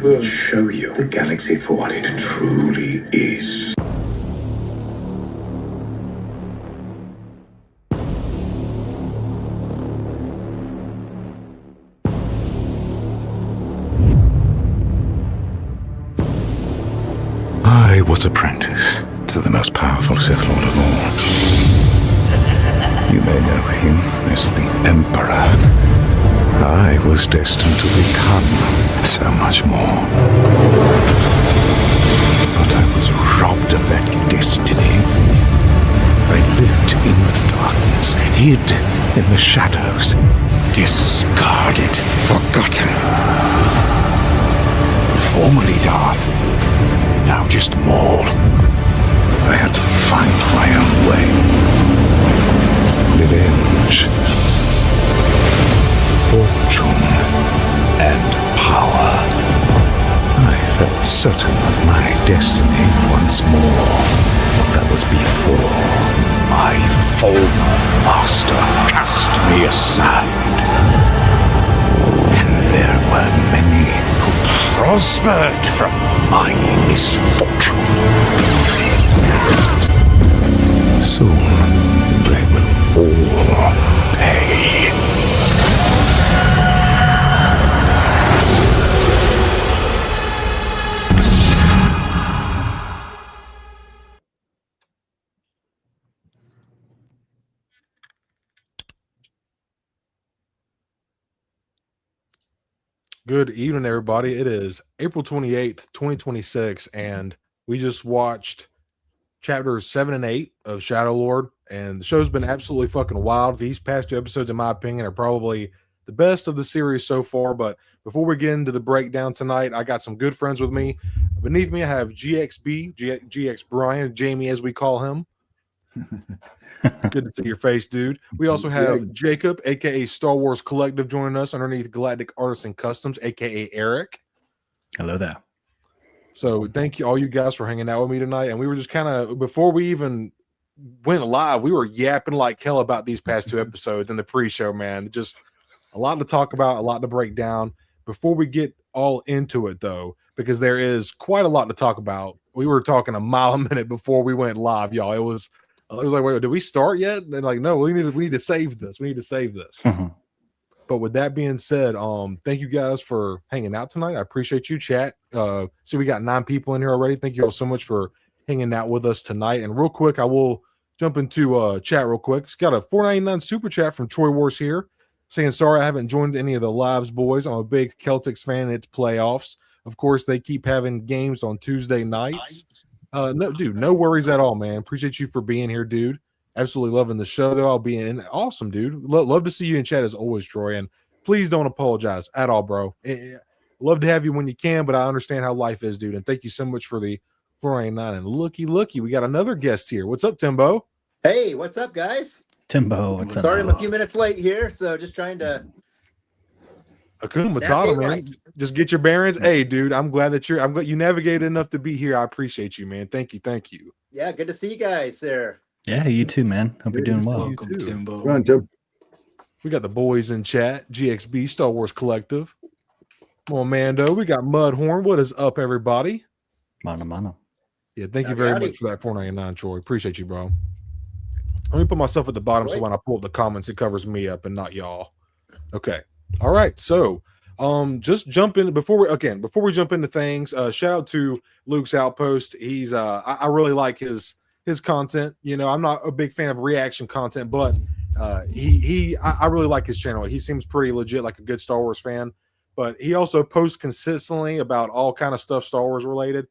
will show you the galaxy for what it truly is. I was apprentice to the most powerful Sith Lord of all. You may know him as the Emperor. I was destined to become so much more. But I was robbed of that destiny. I lived in the darkness, hid in the shadows, discarded, forgotten. Formerly Darth, now just Maul. I had to find my own way. Revenge, fortune, and power. I felt certain of my destiny once more. That was before my former master cast me aside. And there were many who prospered from my misfortune. Soon they will all pay. Good evening, everybody. It is April 28th, 2026, and we just watched chapters 7 and 8 of Shadow Lord, and the show's been absolutely fucking wild. These past two episodes, in my opinion, are probably the best of the series so far. But before we get into the breakdown tonight, I got some good friends with me. Beneath me, I have GX Brian, Jamie as we call him. Good to see your face, dude. We also have Jacob, aka Star Wars Collective, joining us underneath Galactic Artisan Customs, aka Eric. Hello there. So thank you all you guys for hanging out with me tonight. And we were just kind of, before we even went live, we were yapping like hell about these past two episodes in the pre-show, man. Just a lot to talk about, a lot to break down. Before we get all into it, though, because there is quite a lot to talk about. We were talking a mile a minute before we went live, y'all. It was like, wait, did we start yet? And like, no, we need to save this. We need to save this. But with that being said, thank you guys for hanging out tonight. I appreciate you, chat. See, we got 9 people in here already. Thank you all so much for hanging out with us tonight. And real quick, I will jump into chat real quick. It's got a $4.99 super chat from Troy Wars here, saying, sorry, I haven't joined any of the lives, boys. I'm a big Celtics fan. It's playoffs. Of course, they keep having games on Tuesday nights. No, dude, no worries at all, man. Appreciate you for being here, dude. Absolutely loving the show, though. I'll be in. Awesome, dude. Love to see you in chat as always, Troy. And please don't apologize at all, bro. Love to have you when you can, but I understand how life is, dude. And thank you so much for the 499. And looky, we got another guest here. What's up, Timbo? Hey, what's up, guys? Timbo, what's up? Sorry, I'm a few minutes late here, so just trying to. Akuma Matata, man. Just get your bearings. Hey, dude, I'm glad you navigated enough to be here. I appreciate you, man. Thank you. Yeah, good to see you guys there. Yeah, you too, man. Hope you're doing well. Welcome, Timbo. Come on, Tim. We got the boys in chat. GXB, Star Wars Collective. Come on, Mando. We got Mudhorn. What is up, everybody? Mano. Yeah, thank you very much for that $4.99, Troy. Appreciate you, bro. Let me put myself at the bottom so when I pull up the comments, it covers me up and not y'all. Okay. All right. So just jump in before we jump into things. Shout out to Luke's Outpost. He's I really like his content. You know, I'm not a big fan of reaction content, but I really like his channel. He seems pretty legit, like a good Star Wars fan. But he also posts consistently about all kind of stuff Star Wars related.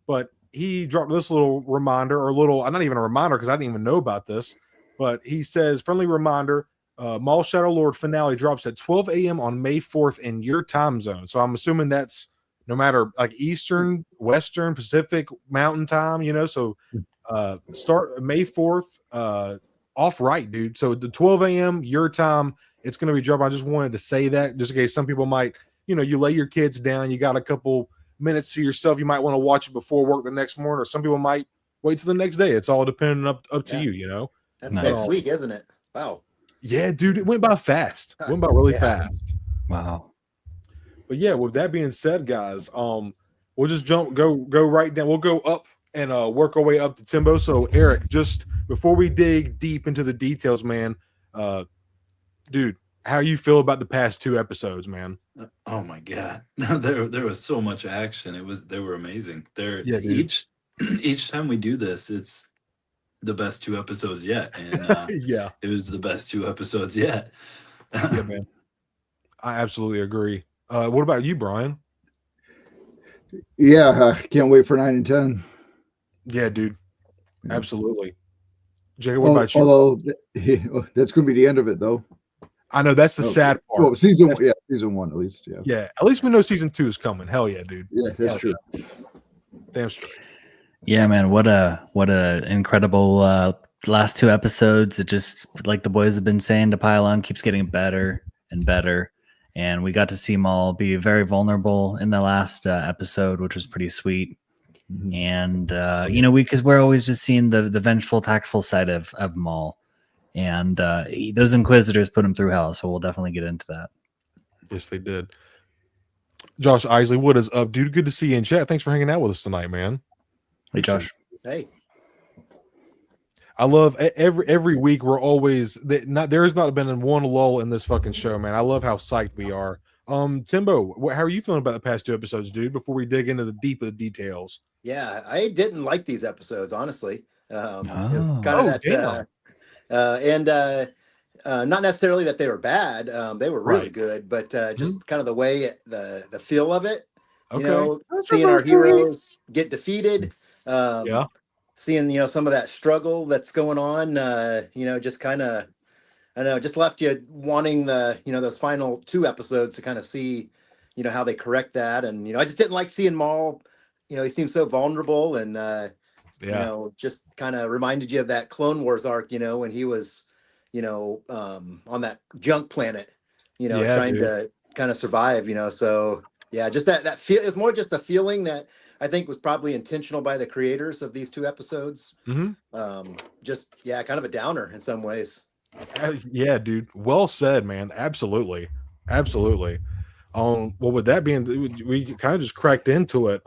But he dropped this little reminder, not even a reminder because I didn't even know about this. But he says, friendly reminder, Maul Shadow Lord finale drops at 12 a.m. on May 4th in your time zone. So I'm assuming that's no matter like Eastern, Western, Pacific, Mountain time, you know. So start May 4th off right, dude. So the 12 a.m. your time, it's going to be dropping. I just wanted to say that just in case some people might, you know, you lay your kids down, you got a couple minutes to yourself, you might want to watch it before work the next morning, or some people might wait till the next day. It's all dependent up to you, you know. That's next week, isn't it? Wow. Yeah, dude, it went by fast. It went by really fast. Wow. But yeah, with that being said, guys, we'll just go right down. We'll go up and work our way up to Timbo. So Eric, just before we dig deep into the details, man, dude, how you feel about the past 2 episodes, man? Oh my god, there was so much action. They were amazing. Yeah, dude. Each time we do this, it's the best 2 episodes yet, and Yeah, it was the best 2 episodes yet. yeah, man. I absolutely agree. What about you, Brian? Yeah, can't wait for 9 and 10. Yeah, dude. Yeah. Absolutely. Jacob, what about you? Although that's going to be the end of it, though. I know that's the sad part. Well, season 1 at least. Yeah. Yeah, at least we know season 2 is coming. Hell yeah, dude. Yeah, that's true. Yeah. Damn straight. Yeah, man, what a incredible last 2 episodes. It just, like the boys have been saying, to pile on, keeps getting better and better. And we got to see Maul be very vulnerable in the last episode, which was pretty sweet. Mm-hmm. And because we're always just seeing the vengeful, tactful side of Maul, and those Inquisitors put him through hell. So we'll definitely get into that. Yes, they did. Josh Eisley, what is up, dude? Good to see you in chat. Thanks for hanging out with us tonight, man. Hey, Josh. Hey. I love every week. We're always there has not been one lull in this fucking show, man. I love how psyched we are. Timbo, how are you feeling about the past 2 episodes, dude? Before we dig into the deep of the details. Yeah, I didn't like these episodes, honestly. It was Oh. kind of damn. not necessarily that they were bad. They were really Right. good, but just kind of the way the feel of it. Okay. You know, seeing our heroes get defeated. Yeah. Seeing some of that struggle that's going on. Just kind of, I know, just left you wanting those final 2 episodes to kind of see, how they correct that. And I just didn't like seeing Maul. He seemed so vulnerable, and just kind of reminded you of that Clone Wars arc. When he was, on that junk planet, trying to kind of survive. So yeah, just that feel. It's more just a feeling that I think was probably intentional by the creators of these 2 episodes. Mm-hmm. Kind of a downer in some ways. Yeah, dude. Well said, man. Absolutely. Well, with that being, we kind of just cracked into it.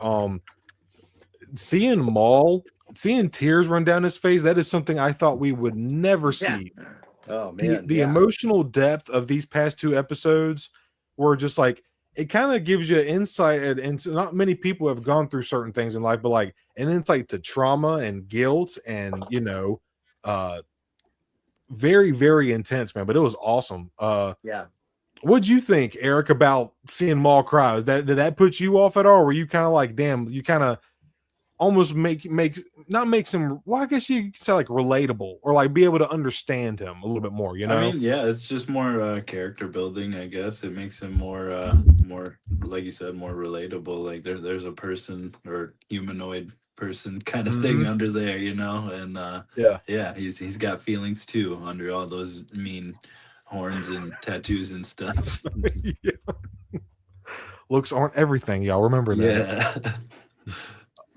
Seeing Maul, seeing tears run down his face, that is something I thought we would never see. Oh man, The emotional depth of these past 2 episodes were just like, it kind of gives you insight, and not many people have gone through certain things in life, but like an insight to trauma and guilt, and very, very intense, man. But it was awesome. What'd you think, Eric, about seeing Maul cry? Did that put you off at all? Or were you kind of like, damn, you kind of almost makes him, well, I guess you could say like relatable, or like be able to understand him a little bit more, I mean, yeah, it's just more character building, I guess. It makes him more like you said, more relatable. Like there's a person or humanoid person kind of thing under there, and he's got feelings too under all those mean horns and tattoos and stuff. Yeah. Looks aren't everything, y'all. Remember that. Yeah.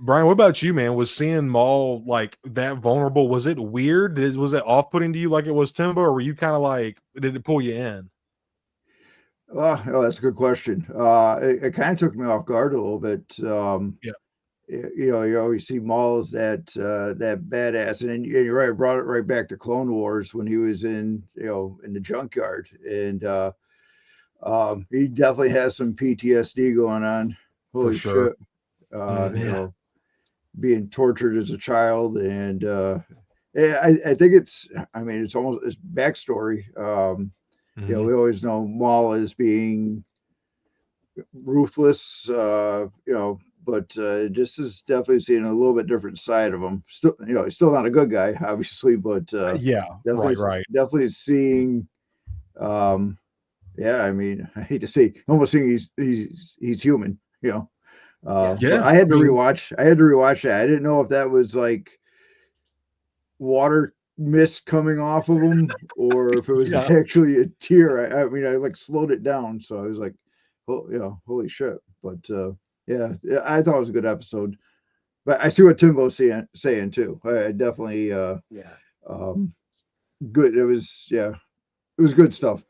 Brian, what about you, man? Was seeing Maul like that vulnerable, was it weird? Was it off-putting to you like it was Timbo, or were you kind of like, did it pull you in? Oh, that's a good question. It kind of took me off guard a little bit. You always see Maul as that badass, and you're right, brought it right back to Clone Wars when he was in the junkyard, and he definitely has some PTSD going on. Holy shit! Being tortured as a child, and I think it's almost it's backstory. We always know Maul as being ruthless, but this is definitely seeing a little bit different side of him. Still, he's still not a good guy, obviously, but definitely seeing. I hate to say, almost seeing he's human, I had to rewatch that. I didn't know if that was like water mist coming off of him, or if it was actually a tear. I like slowed it down, so I was like, holy shit. But I thought it was a good episode. But I see what Timbo's saying too. I definitely good. It was good stuff.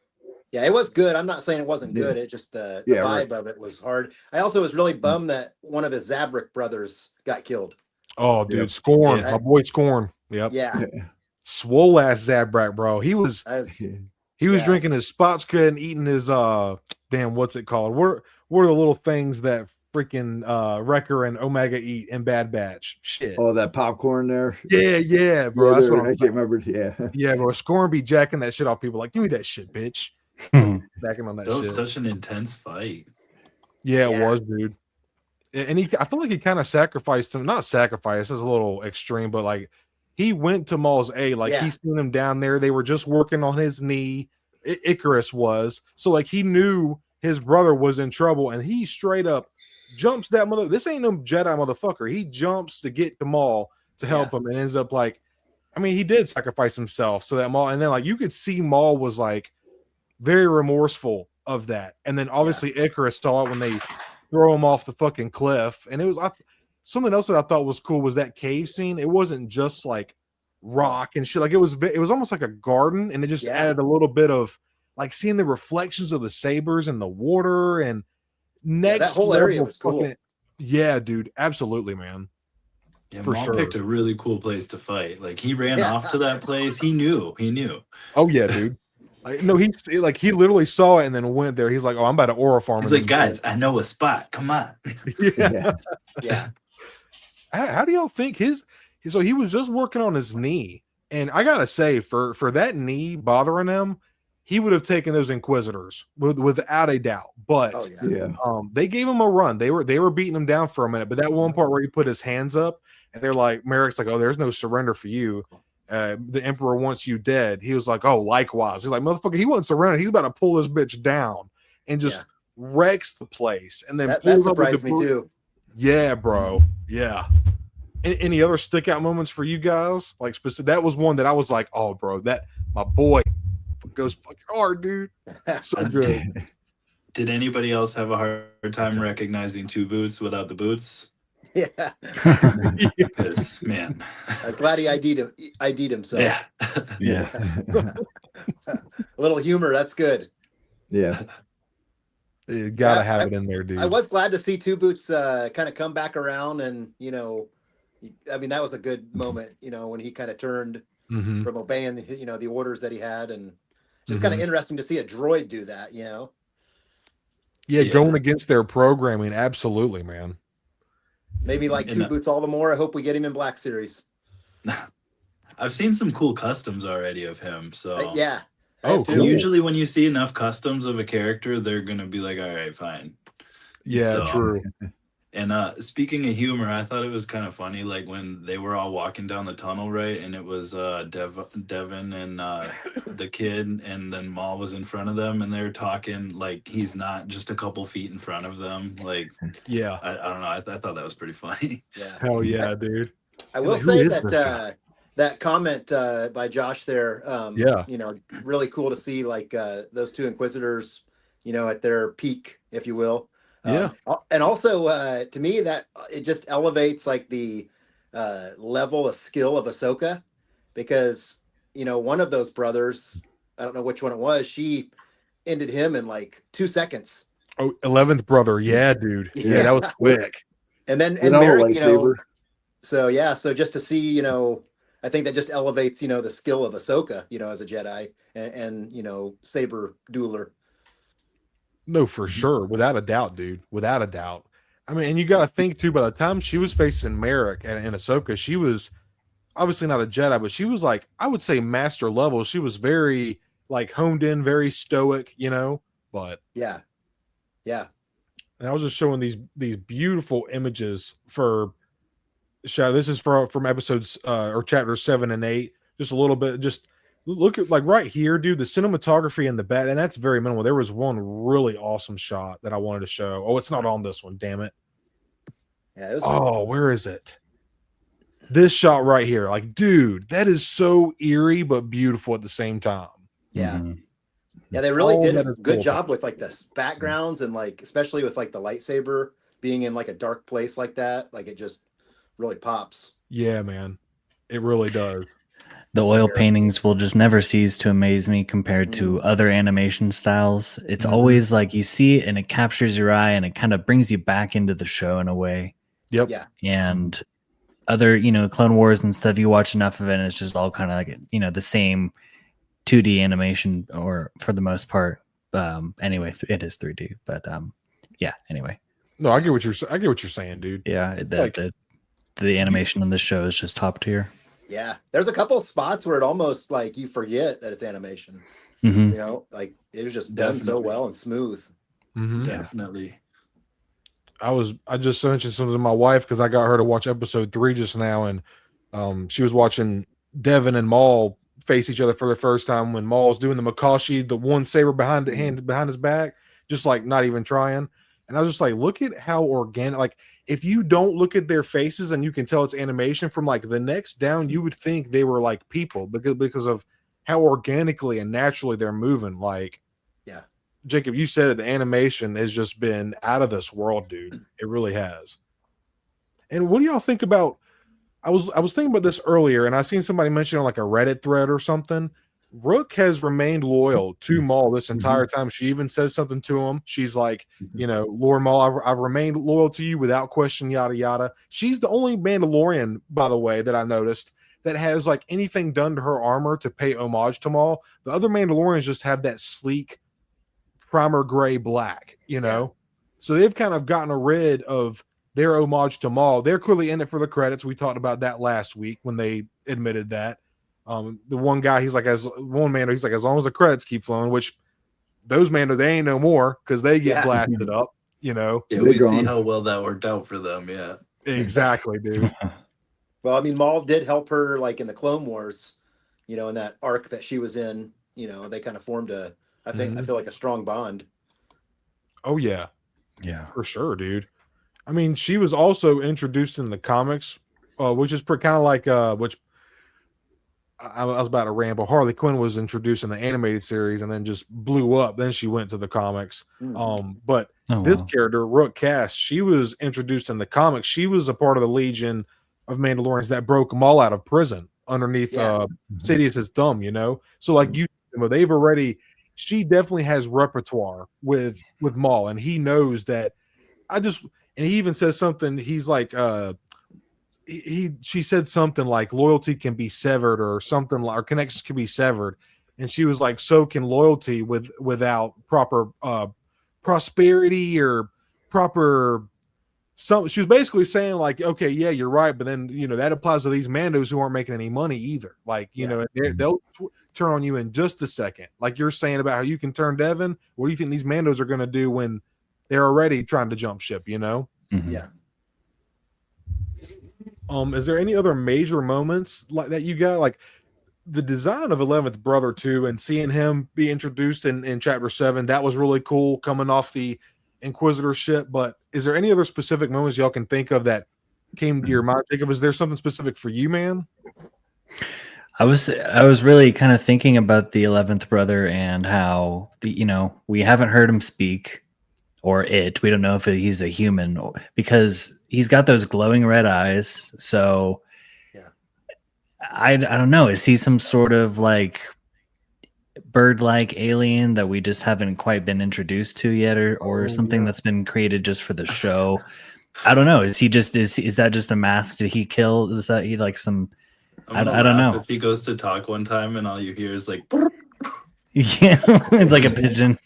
Yeah, it was good. I'm not saying it wasn't Yeah. good. It just the Yeah, vibe right. of it was hard. I also was really bummed that one of his Zabrak brothers got killed. Oh, dude, Yep. Scorn, Yeah. my boy Scorn. Yep, Yeah, swole ass Zabrak, bro. He was yeah. He was drinking his Spotska and eating his damn, what's it called? What are the little things that freaking Wrecker and Omega eat in Bad Batch? Shit. Oh, that popcorn there. Yeah, bro. Yeah, That's there, what I I'm can't remember. Yeah. Yeah, bro. Scorn be jacking that shit off people like, give me that shit, bitch. Backing on that That was shit. such an intense fight. Yeah, it Yeah. was, dude. And I feel like he kind of sacrificed him. Not sacrifice, this is a little extreme, but like he went to Maul's aid. Like Yeah. he seen him down there. They were just working on his knee. Icarus was. So like he knew his brother was in trouble, and he straight up jumps that mother. This ain't no Jedi motherfucker. He jumps to get to Maul to help him, and ends up like, I mean, he did sacrifice himself so that Maul, and then like you could see Maul was like very remorseful of that. And then obviously Icarus saw it when they throw him off the fucking cliff. And it was something else that I thought was cool was that cave scene. It wasn't just like rock and shit. Like it was almost like a garden, and it just added a little bit of like seeing the reflections of the sabers in the water and next that whole area was cool. Yeah, dude, absolutely, man. Yeah, For Maul sure. picked a really cool place to fight. Like he ran off to that place. He knew. Oh yeah, dude. No, he literally saw it and then went there. He's like, "Oh, I'm about to aura farm." He's like, "Guys, I know a spot. Come on." Yeah. How do y'all think so he was just working on his knee, and I gotta say, for that knee bothering him, he would have taken those Inquisitors without a doubt. But they gave him a run. They were beating him down for a minute, but that one part where he put his hands up and they're like, Merrick's like, "Oh, there's no surrender for you. The Emperor wants you dead." He was like, "Oh, likewise." He's like, "Motherfucker, he wasn't surrender. He's about to pull this bitch down," and just wrecks the place. And then that pulls surprised up me too. Yeah, bro. Yeah. Any other stick out moments for you guys? Like specific, that was one that I was like, "Oh, bro, that my boy goes fucking hard, dude." So good. Did anybody else have a hard time recognizing Two Boots without the boots? Yeah. Because, man, I was glad he ID'd himself. Yeah. A little humor, that's good. Yeah. You gotta have it in there, dude. I was glad to see Two Boots kind of come back around, and I mean that was a good moment, when he kind of turned from obeying the orders that he had, and just kind of interesting to see a droid do that, Yeah, going against their programming, absolutely, man. Maybe like Two Boots all the more. I hope we get him in Black Series. I've seen some cool customs already of him, so yeah. Oh, cool. Usually when you see enough customs of a character, they're gonna be like, "All right, fine." Yeah, true. And speaking of humor, I thought it was kind of funny, like when they were all walking down the tunnel, right? And it was Devin and the kid, and then Maul was in front of them, and they were talking like he's not just a couple feet in front of them. Like, yeah, I don't know. I thought that was pretty funny. Yeah. Hell yeah, dude. I will say that that comment by Josh there, really cool to see like those two Inquisitors, at their peak, if you will. And also to me that it just elevates like the level of skill of Ahsoka, because one of those brothers, I don't know which one it was, she ended him in like 2 seconds. Oh, 11th brother, yeah, dude. Yeah, that was quick. And Merrick, so just to see, I think that just elevates, the skill of Ahsoka, as a Jedi and saber dueler. No, for sure. Without a doubt, dude. Without a doubt. I mean, and you got to think, too, by the time she was facing Merrick and Ahsoka, she was obviously not a Jedi, but she was like, I would say master level. She was very, like, honed in, very stoic, but. Yeah. And I was just showing these beautiful images for Shadow. This is from episodes or chapters 7 and 8. Just a little bit, just look at like right here, dude, the cinematography in the back, and that's very minimal. There was one really awesome shot that I wanted to show. Oh, it's not on this one, damn it. Yeah, where is it? This shot right here. Like, dude, that is so eerie but beautiful at the same time. Yeah. Yeah, they really did a good job with like the backgrounds and like especially with like the lightsaber being in like a dark place like that. Like it just really pops. Yeah, man. It really does. The oil paintings will just never cease to amaze me compared to Mm. other animation styles. It's Mhm. always like you see it and it captures your eye and it kind of brings you back into the show in a way. Yep. Yeah. And other, Clone Wars and stuff, you watch enough of it and it's just all kind of like, the same 2D animation, or for the most part. Anyway, it is 3D, but yeah, anyway. No, I get what you're saying, dude. Yeah, It's the animation on this show is just top tier. Yeah. There's a couple of spots where it almost like you forget that it's animation. Mhm. You know, like it was just done so Definitely. well and smooth. Mhm. Definitely. I just mentioned something to my wife because I got her to watch episode 3 just now, and she was watching Devin and Maul face each other for the first time when Maul's doing the Makashi, the one saber behind the hand behind his back, just like not even trying. And I was just like, look at how organic. Like, if you don't look at their faces and you can tell it's animation from like the necks down, you would think they were like people because of how organically and naturally they're moving. Like, Yeah. Jacob, you said it, the animation has just been out of this world, dude. It really has. And what do y'all think about? I was thinking about this earlier, and I seen somebody mention on like a Reddit thread or something. Rook has remained loyal to Maul this entire time. She even says something to him. She's like, Lord Maul, I've remained loyal to you without question, yada yada. She's the only Mandalorian, by the way, that I noticed that has like anything done to her armor to pay homage to Maul. The other Mandalorians just have that sleek primer gray black, So they've kind of gotten rid of their homage to Maul. They're clearly in it for the credits. We talked about that last week when they admitted that. The one guy, he's like, as long as the credits keep flowing, which those Mando, they ain't no more because they get blasted up, Yeah, They're we see gone. how well that worked out for them. Yeah. Exactly, dude. Well, I mean, Maul did help her like in the Clone Wars, in that arc that she was in, they kind of formed I feel like a strong bond. Oh yeah, Yeah. for sure, dude. I mean, she was also introduced in the comics, which is kind of like which I was about to ramble. Harley Quinn was introduced in the animated series and then just blew up. Then she went to the comics. But this character, Rook Cass, she was introduced in the comics. She was a part of the Legion of Mandalorians that broke Maul out of prison underneath Sidious's thumb. So like they've already. She definitely has repertoire with Maul, and he knows that. And he even says something. He's like, she said something like loyalty can be severed or something, or connections can be severed, and she was like, so can loyalty without proper prosperity or proper. She was basically saying like, okay, yeah, you're right, but then that applies to these Mandos who aren't making any money either. Like they'll turn on you in just a second. Like you're saying about how you can turn Devin. What do you think these Mandos are going to do when they're already trying to jump ship? Yeah. Is there any other major moments like that you got? Like the design of 11th Brother 2 and seeing him be introduced in Chapter 7, that was really cool coming off the Inquisitor ship. But is there any other specific moments y'all can think of that came to your mind? Jacob, is there something specific for you, man? I was really kind of thinking about the 11th Brother and how we haven't heard him speak. Or it. We don't know if he's a human because he's got those glowing red eyes. So I don't know. Is he some sort of like bird-like alien that we just haven't quite been introduced to yet, or something that's been created just for the show? I don't know. Is he just is that just a mask? Did he kill? Is that he like some? I don't know. If he goes to talk one time and all you hear is like. Yeah, it's like a pigeon.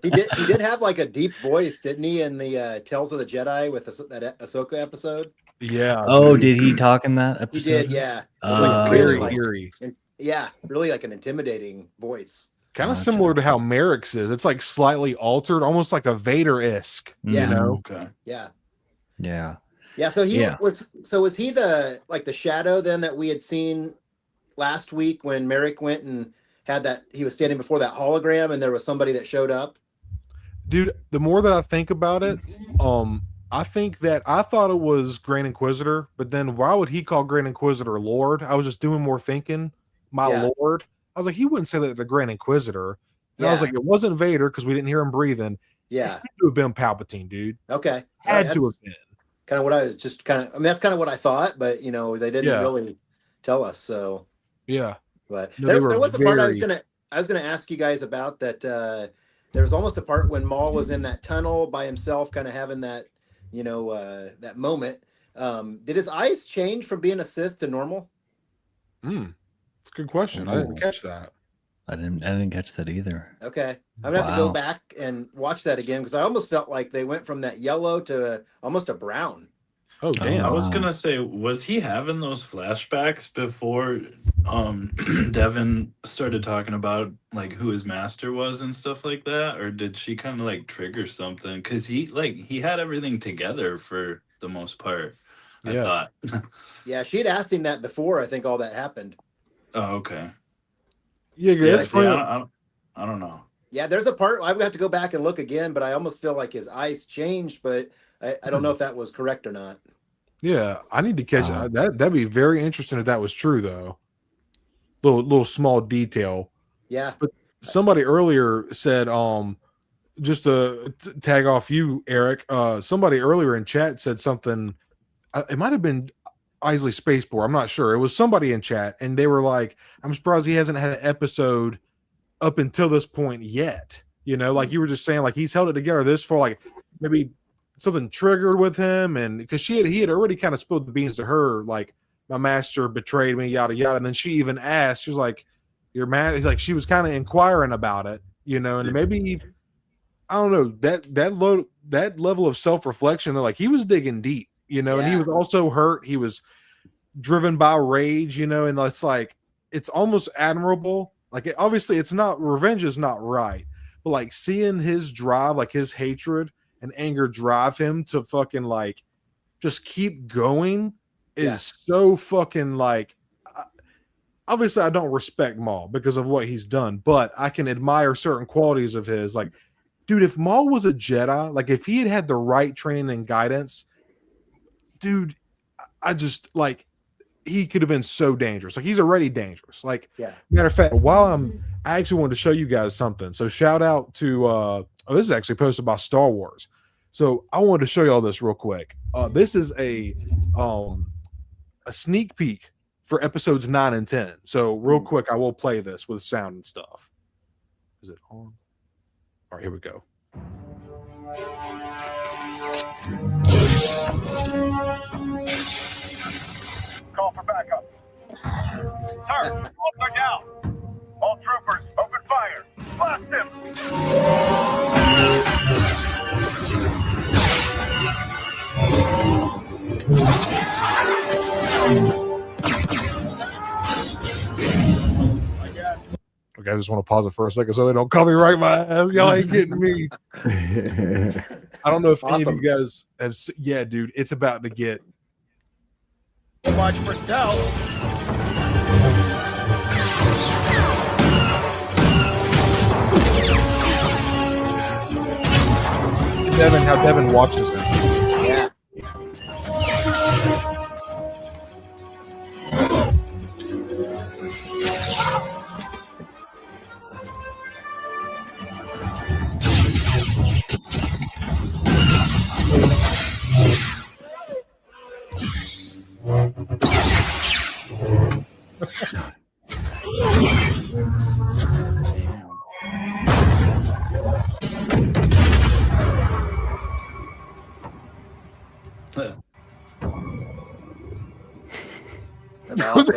He did have like a deep voice, didn't he, in the Tales of the Jedi with that Ahsoka episode? Yeah. Oh, did he talk in that episode? He did, yeah. It was Oh. Very like, eerie. yeah, really like an intimidating voice. Kind of Gotcha. similar to how Merrick's is. It's like slightly altered, almost like a Vader-esque. Yeah. Okay. Yeah. Yeah. Yeah. So was he the shadow then that we had seen last week when Merrick went and had that, he was standing before that hologram and there was somebody that showed up? Dude, the more that I think about it, I think that I thought it was Grand Inquisitor, but then why would he call Grand Inquisitor Lord? I was just doing more thinking. My Lord. I was like, he wouldn't say that to the Grand Inquisitor. And I was like, it wasn't Vader because we didn't hear him breathing. Yeah. It had to have been Palpatine, dude. Okay. Had to have been. Kind of what I was just that's kind of what I thought, but they didn't really tell us. So Yeah. but No, they were there was a part I very. was gonna ask you guys about that. There was almost a part when Maul was in that tunnel by himself, kind of having that, that moment. Did his eyes change from being a Sith to normal? It's a good question. I didn't catch that. I didn't catch that either. Okay, I'm gonna have to go Wow. back and watch that again because I almost felt like they went from that yellow to almost a brown. Oh damn! I was Wow. gonna say, was he having those flashbacks before Devin started talking about like who his master was and stuff like that, or did she kind of like trigger something? Because he had everything together for the most part. I Yeah. thought. Yeah, she had asked him that before. I think all that happened. Oh, okay. Yeah, Yeah, that's see, funny. I don't know. Yeah, there's a part I would have to go back and look again, but I almost feel like his eyes changed, but I don't know if that was correct or not. Yeah, I need to catch that. That'd be very interesting if that was true, though. Little small detail. Yeah. But somebody earlier said, just to tag off you, Eric. Somebody earlier in chat said something. It might have been Eisley Spaceport. I'm not sure. It was somebody in chat, and they were like, "I'm surprised he hasn't had an episode up until this point yet." Like you were just saying, like he's held it together this far. Like maybe something triggered with him, and because he had already kind of spilled the beans to her, like my master betrayed me, yada yada. And then she even asked, she was like, "Your man," like she was kind of inquiring about it, and maybe I don't know that level of self reflection. Like he was digging deep, and he was also hurt. He was driven by rage, and it's like it's almost admirable. Like obviously, it's not revenge is not right, but like seeing his drive, like his hatred and anger drive him to fucking like just keep going is so fucking like. Obviously, I don't respect Maul because of what he's done, but I can admire certain qualities of his. Like, dude, if Maul was a Jedi, like if he had the right training and guidance, dude, I just like he could have been so dangerous. Like he's already dangerous. Like, matter of fact, I actually wanted to show you guys something. So shout out to this is actually posted by Star Wars. So I wanted to show you all this real quick. This is a sneak peek for episodes 9 and 10. So real quick, I will play this with sound and stuff. Is it on? All right, here we go. Call for backup. Sir, bolts are down. All troopers, open fire. Blast him. Okay, I just want to pause it for a second so they don't copyright my ass. Y'all ain't getting me. I don't know if any of you guys have. Yeah, dude, it's about to get. Watch for stealth. How Devin watches him. Yeah.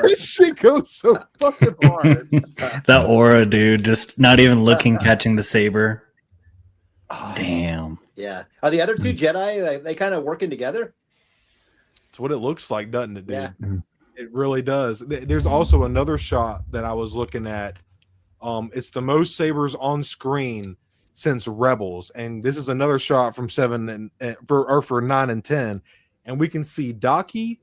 This shit goes so fucking hard. That aura, dude, just not even looking, catching the saber. Damn. Yeah. Are the other two Jedi, they kind of working together? It's what it looks like, doesn't it, dude? Yeah. It really does. There's also another shot that I was looking at. It's the most sabers on screen since Rebels, and this is another shot from 7 and for 9 and 10, and we can see Daki,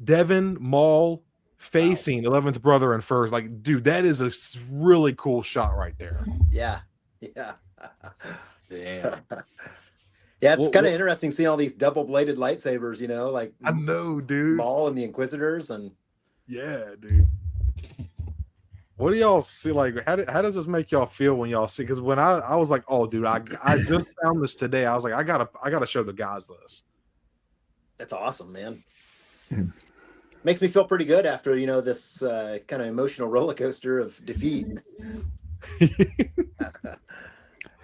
Devin, Maul facing 11th brother and first. Like, dude, that is a really cool shot right there. Yeah. Yeah. Damn. Yeah, it's kind of interesting seeing all these double-bladed lightsabers, like I know, dude. Maul and the Inquisitors, and yeah, dude. What do y'all see? Like, how does this make y'all feel when y'all see? Because when I was like, oh, dude, I just found this today. I was like, I gotta show the guys this. that's awesome, man. makes me feel pretty good after this kind of emotional roller coaster of defeat.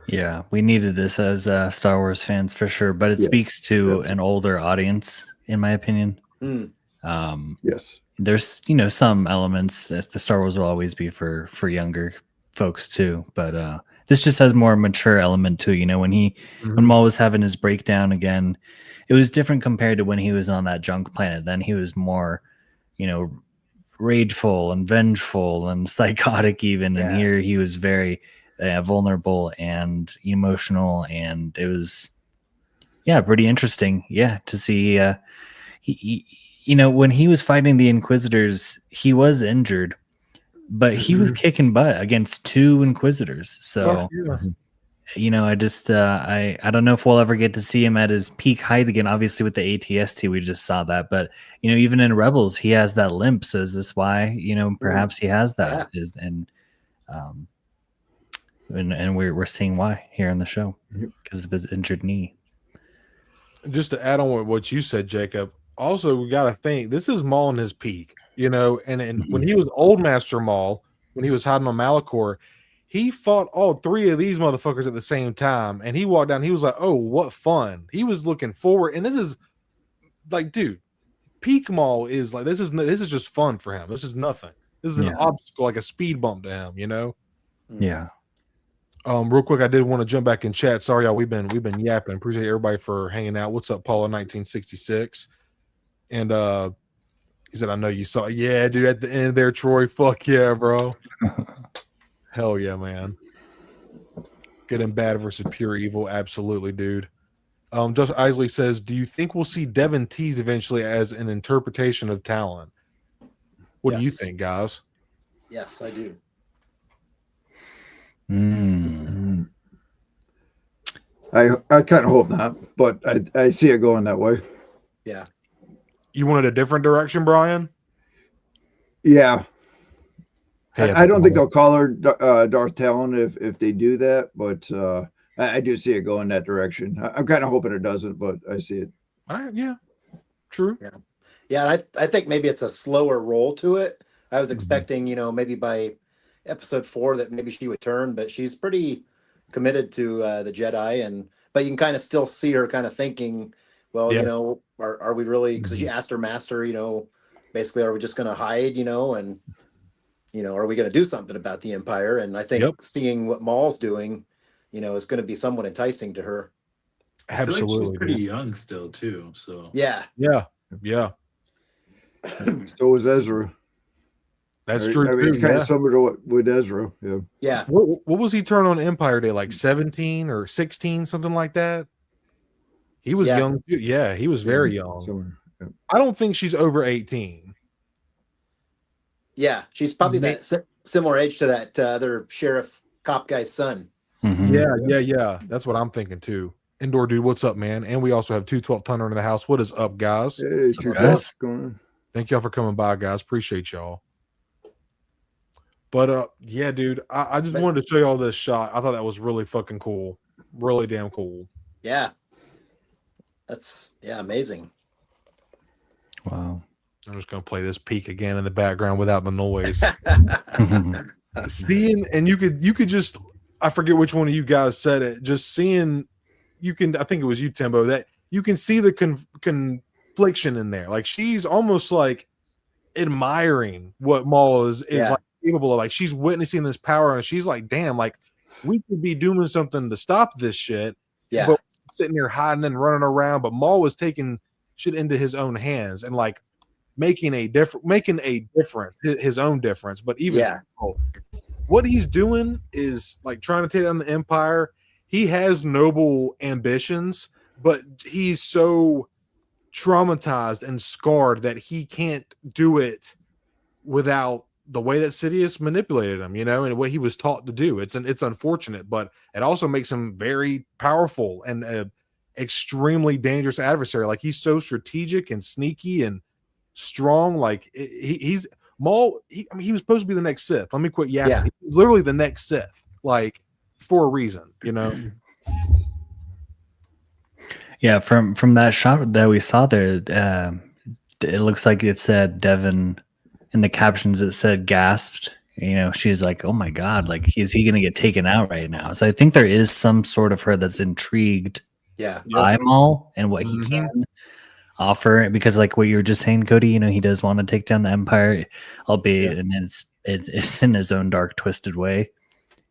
Yeah, we needed this as Star Wars fans for sure, but it Yes. speaks to an older audience, in my opinion. Yes. There's some elements that the Star Wars will always be for younger folks too, but this just has more mature element to it. When Maul was having his breakdown again, it was different compared to when he was on that junk planet. Then he was more, rageful and vengeful and psychotic even, and here he was very vulnerable and emotional, and it was pretty interesting to see when he was fighting the Inquisitors, he was injured, but he was kicking butt against 2 Inquisitors. So I just I don't know if we'll ever get to see him at his peak height again. Obviously with the ATST we just saw that, but even in Rebels he has that limp. So is this why perhaps he has that? And we're seeing why here in the show because of his injured knee. Just to add on what you said, Jacob, also we got to think this is Maul in his peak, and when he was Old Master Maul, when he was hiding on Malachor, he fought all 3 of these motherfuckers at the same time, and he walked down. He was like, "Oh, what fun!" He was looking forward, and this is like, dude, peak Maul is like this is just fun for him. This is nothing. This is an obstacle, like a speed bump to him, Yeah. Real quick, I did want to jump back in chat. Sorry, y'all. We've been yapping. Appreciate everybody for hanging out. What's up, Paula 1966? And he said, "I know you saw." Yeah, dude. At the end there, Troy. Fuck yeah, bro. Hell yeah, man. Good and bad versus pure evil. Absolutely, dude. Just Eisley says, "Do you think we'll see Devin Tease eventually as an interpretation of Talon?" What do you think, guys? Yes, I do. I kind of hope not, but I see it going that way. Yeah. You wanted a different direction, Brian? Yeah. Hey, I don't think they'll call her Darth Talon if they do that, but I do see it going that direction. I'm kind of hoping it doesn't, but I see it. All right, yeah. True. Yeah, I think maybe it's a slower roll to it. I was expecting, maybe by episode 4 that maybe she would turn, but she's pretty committed to the Jedi, but you can kind of still see her kind of thinking, well, are we really, because she asked her master, basically, are we just going to hide, and are we going to do something about the Empire? And I think seeing what Maul's doing, is going to be somewhat enticing to her. Absolutely. I feel like she's pretty young still too, so yeah. So is Ezra. That's true. I mean, it's kind of similar to what with Ezra. Yeah. What was he turn on Empire Day? Like 17 or 16, something like that? He was young. Yeah, he was very young. I don't think she's over 18. Yeah, she's probably that similar age to that other sheriff cop guy's son. Yeah. That's what I'm thinking too. Indoor dude, what's up, man? And we also have 212 Hunter in the house. What is up, guys? Hey, what's up, guys? Thank y'all for coming by, guys. Appreciate y'all. But yeah, dude, I just wanted to show y'all this shot. I thought that was really fucking cool. Really damn cool. Yeah. That's amazing. Wow. I'm just gonna play this peak again in the background without the noise. Seeing, and you could just, I forget which one of you guys said it, just seeing, I think it was you, Timbo, that you can see the confliction in there. Like she's almost like admiring what Maul is like capable of. Like she's witnessing this power and she's like, damn, like we could be doing something to stop this shit. Yeah. But sitting here hiding and running around, but Maul was taking shit into his own hands and like making a difference, his own difference. But even so, what he's doing is like trying to take down the Empire. He has noble ambitions, but he's so traumatized and scarred that he can't do it without the way that Sidious manipulated him, and what he was taught to do. It's unfortunate, but it also makes him very powerful and an extremely dangerous adversary. Like he's so strategic and sneaky and strong. Like he's Maul. He was supposed to be the next Sith. Let me quit yapping. Yeah. He's literally the next Sith, like for a reason, Yeah, from that shot that we saw there, it looks like it said Devin in the captions. It said gasped. She's like, "Oh my god! Like, is he gonna get taken out right now?" So I think there is some sort of her that's intrigued Yeah. by Maul and what he Mhm. can offer, because like what you were just saying, Cody, he does want to take down the Empire, albeit and it's in his own dark, twisted way.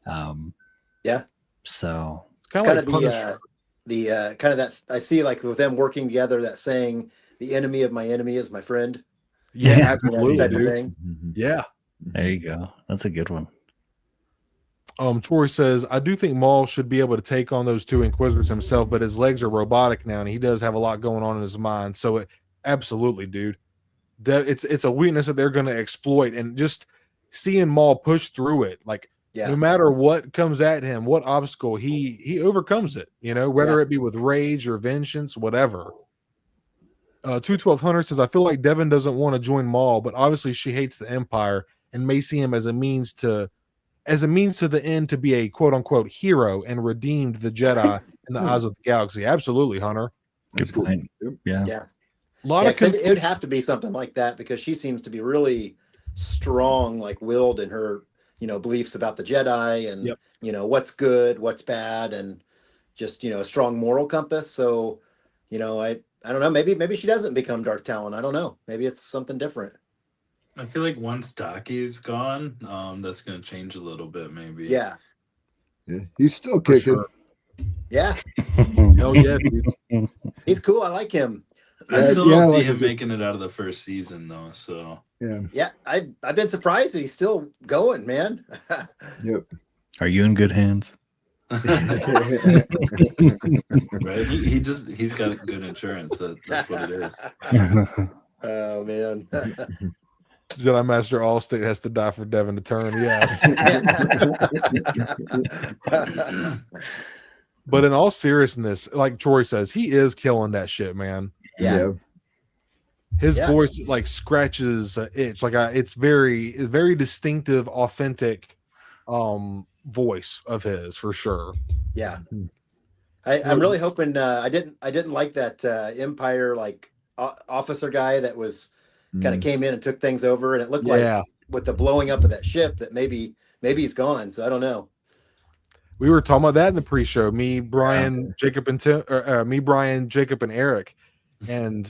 Yeah. So It's Kind kind of of like the Punisher. kind of that I see like with them working together, that saying, "The enemy of my enemy is my friend." Yeah, Yeah. absolutely, type of dude. thing. Yeah. there you go. That's a good one. Troy says, I do think Maul should be able to take on those two Inquisitors himself, but his legs are robotic now, and he does have a lot going on in his mind. So, absolutely, dude. It's a weakness that they're going to exploit, and just seeing Maul push through it, like Yeah. no matter what comes at him, what obstacle, he overcomes it. Whether it be with rage or vengeance, whatever. 212 Hunter says, I feel like Devin doesn't want to join Maul, but obviously she hates the Empire and may see him as a means to the end to be a quote unquote hero and redeemed the Jedi in the eyes of the galaxy. Absolutely, Hunter. Good point. Yeah. Yeah. A lot Yeah, of 'cause it would have to be something like that, because she seems to be really strong, like willed in her, beliefs about the Jedi and Yep. What's good, what's bad, and just a strong moral compass. So, I don't know. Maybe she doesn't become Darth Talon. I don't know. Maybe it's something different. I feel like once Daki's gone, that's gonna change a little bit, maybe. Yeah. Yeah, he's still For kicking. sure. Yeah. Hell yeah, dude. He's cool. I like him. I still don't see like him it. making it out of the first season though. So Yeah. Yeah. I've been surprised that he's still going, man. Yep. Are you in good hands? right, he's got good insurance. That's what it is. Oh man. Jedi Master Allstate has to die for Devin to turn. Yes. But in all seriousness, like Troy says, he is killing that shit, man. Yeah. His Yeah. voice like scratches an itch. Like it's very distinctive, authentic voice of his for sure. Yeah. I'm really hoping I didn't like that Empire like officer guy that was kind of came in and took things over, and it looked like with the blowing up of that ship that maybe he's gone. So I don't know. We were talking about that in the pre-show. Me, Brian, Jacob, and Jacob, and Eric, and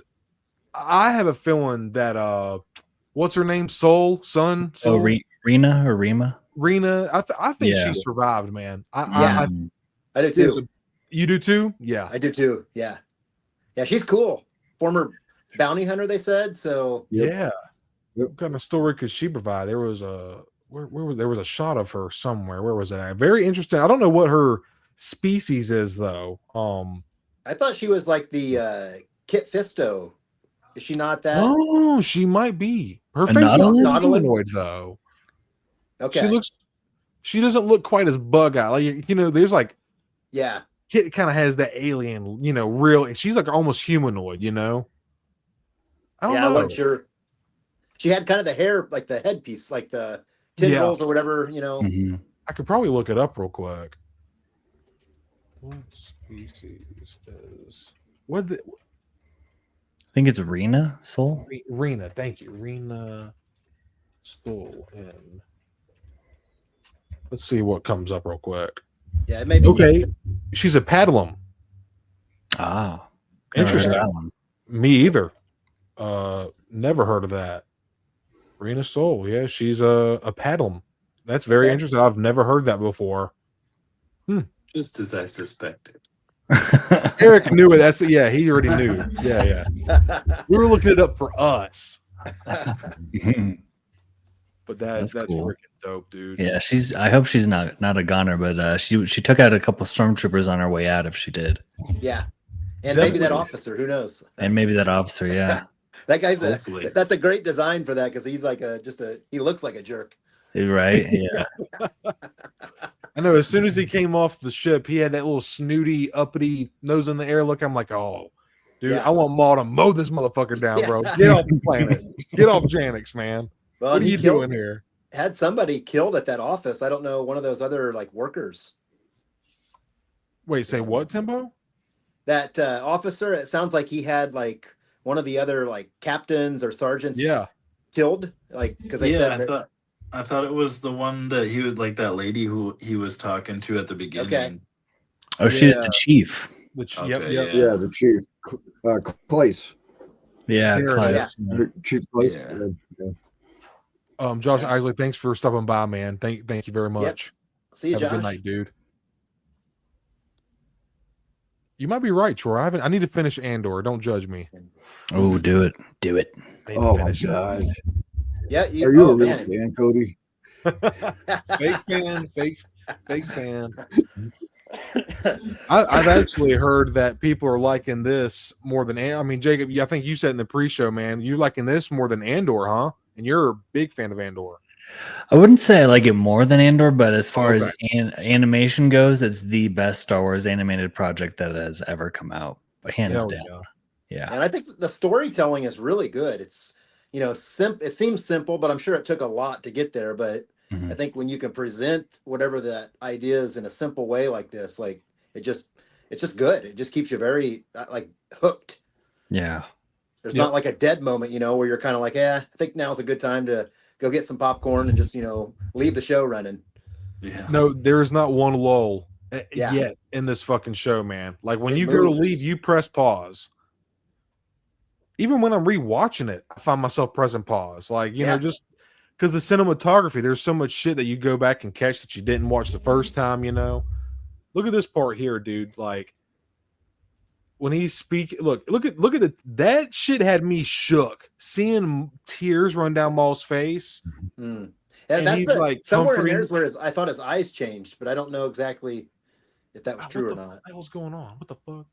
I have a feeling that what's her name? Soul. Rena or Rima? Rena. I think Yeah. she survived, man. I do too. You do too? Yeah. I do too. Yeah. Yeah, she's cool. Former bounty hunter, they said. So Yeah. What kind of story could she provide? There was a there was a shot of her somewhere. Where was it at? Very interesting. I don't know what her species is though. I thought she was like the Kit Fisto. Is she not that? Oh, she might be. Her A face is Nautilus? humanoid though. Okay. She doesn't look quite as bug out. Like there's like Yeah. Kit kind of has that alien, real. She's like almost humanoid, I don't I know. wasn't sure. She had kind of the hair, like the headpiece, like the tendrils or whatever, Mhm. I could probably look it up real quick. What species is what? I think it's Rena Soul. Rena, thank you, Rena Soul. And let's see what comes up real quick. Yeah, it may be. Okay, she's a paddlum. Ah, Interesting. That one. Me either. Never heard of that. Rena Soul. Yeah, she's a paddlum. That's very interesting. I've never heard that before. Just as I suspected. Eric knew it. He already knew. Yeah. We were looking it up for us. But that's cool. freaking dope, dude. Yeah, I hope she's not a goner, but she took out a couple stormtroopers on her way out if she did. Yeah. And Definitely. maybe that officer, who knows? And maybe that officer, yeah. That guy's Hopefully. that's a great design for that, because he's like he looks like a jerk. Right? Yeah. I know as soon as he came off the ship, he had that little snooty, uppity, nose in the air look. I'm like, oh, dude, Yeah. I want Maul to mow this motherfucker down, bro. Get off the planet. Get off Janix, man. Well, What are he you doing here? Had somebody killed at that office. I don't know, one of those other like workers. Wait, say what, Timbo? That officer, it sounds like he had like one of the other like captains or sergeants Yeah. killed? Like, because they Yeah, said I thought it was the one that he would like that lady who he was talking to at the beginning. Oh, she's Yeah. the chief. Which Okay, yep. yeah. Yeah, the chief, Clace. Yeah, There it Clive. is. Chief Clace. Yeah. Yeah. Josh Eisley, thanks for stopping by, man. Thank you very much. See you, Have a Josh. good night, dude. You might be right, Troy. I need to finish Andor. Don't judge me. Oh, do it. Do it. I need to Oh my finish it. God. Yeah, Are you a real man. fan, Cody? Fake fan, fake fan. I've actually heard that people are liking this more than I mean, Jacob. I think you said in the pre-show, man, you liking this more than Andor, huh? And you're a big fan of Andor. I wouldn't say I like it more than Andor, but as far as Okay. animation goes, it's the best Star Wars animated project that has ever come out, hands Hell down. yeah. Yeah. And I think the storytelling is really good. It's, you know, it seems simple, but I'm sure it took a lot to get there. But Mhm. I think when you can present whatever that idea is in a simple way like this, like it's just good. It just keeps you very like hooked. Yeah. There's Yep. not like a dead moment, you know, where you're kind of like, I think now's a good time to go get some popcorn and just, you know, leave the show running. Yeah. No, there is not one lull Yeah. yet in this fucking show, man. Like when It you go to moves. leave, you press pause. Even when I'm rewatching it, I find myself pressing pause. Like, you know, Yeah. just because the cinematography, there's so much shit that you go back and catch that you didn't watch the first time, you know. Look at this part here, dude. Like when he's speaking, look at that shit had me shook. Seeing tears run down Maul's face. Mm. And that's he's, like, somewhere in comforting- there's where I thought his eyes changed, but I don't know exactly if that was true or What not. the hell's going on? What the fuck?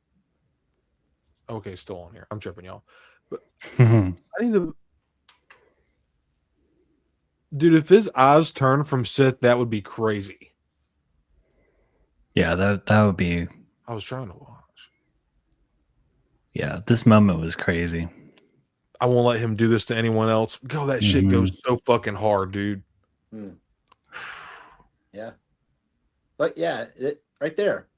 Okay, still on here. I'm tripping, y'all. But Mhm. I need to, dude. If his eyes turn from Sith, that would be crazy. Yeah, that would be. I was trying to watch. Yeah, this moment was crazy. I won't let him do this to anyone else. Go, that shit goes so fucking hard, dude. Mm. Yeah. But yeah, right there.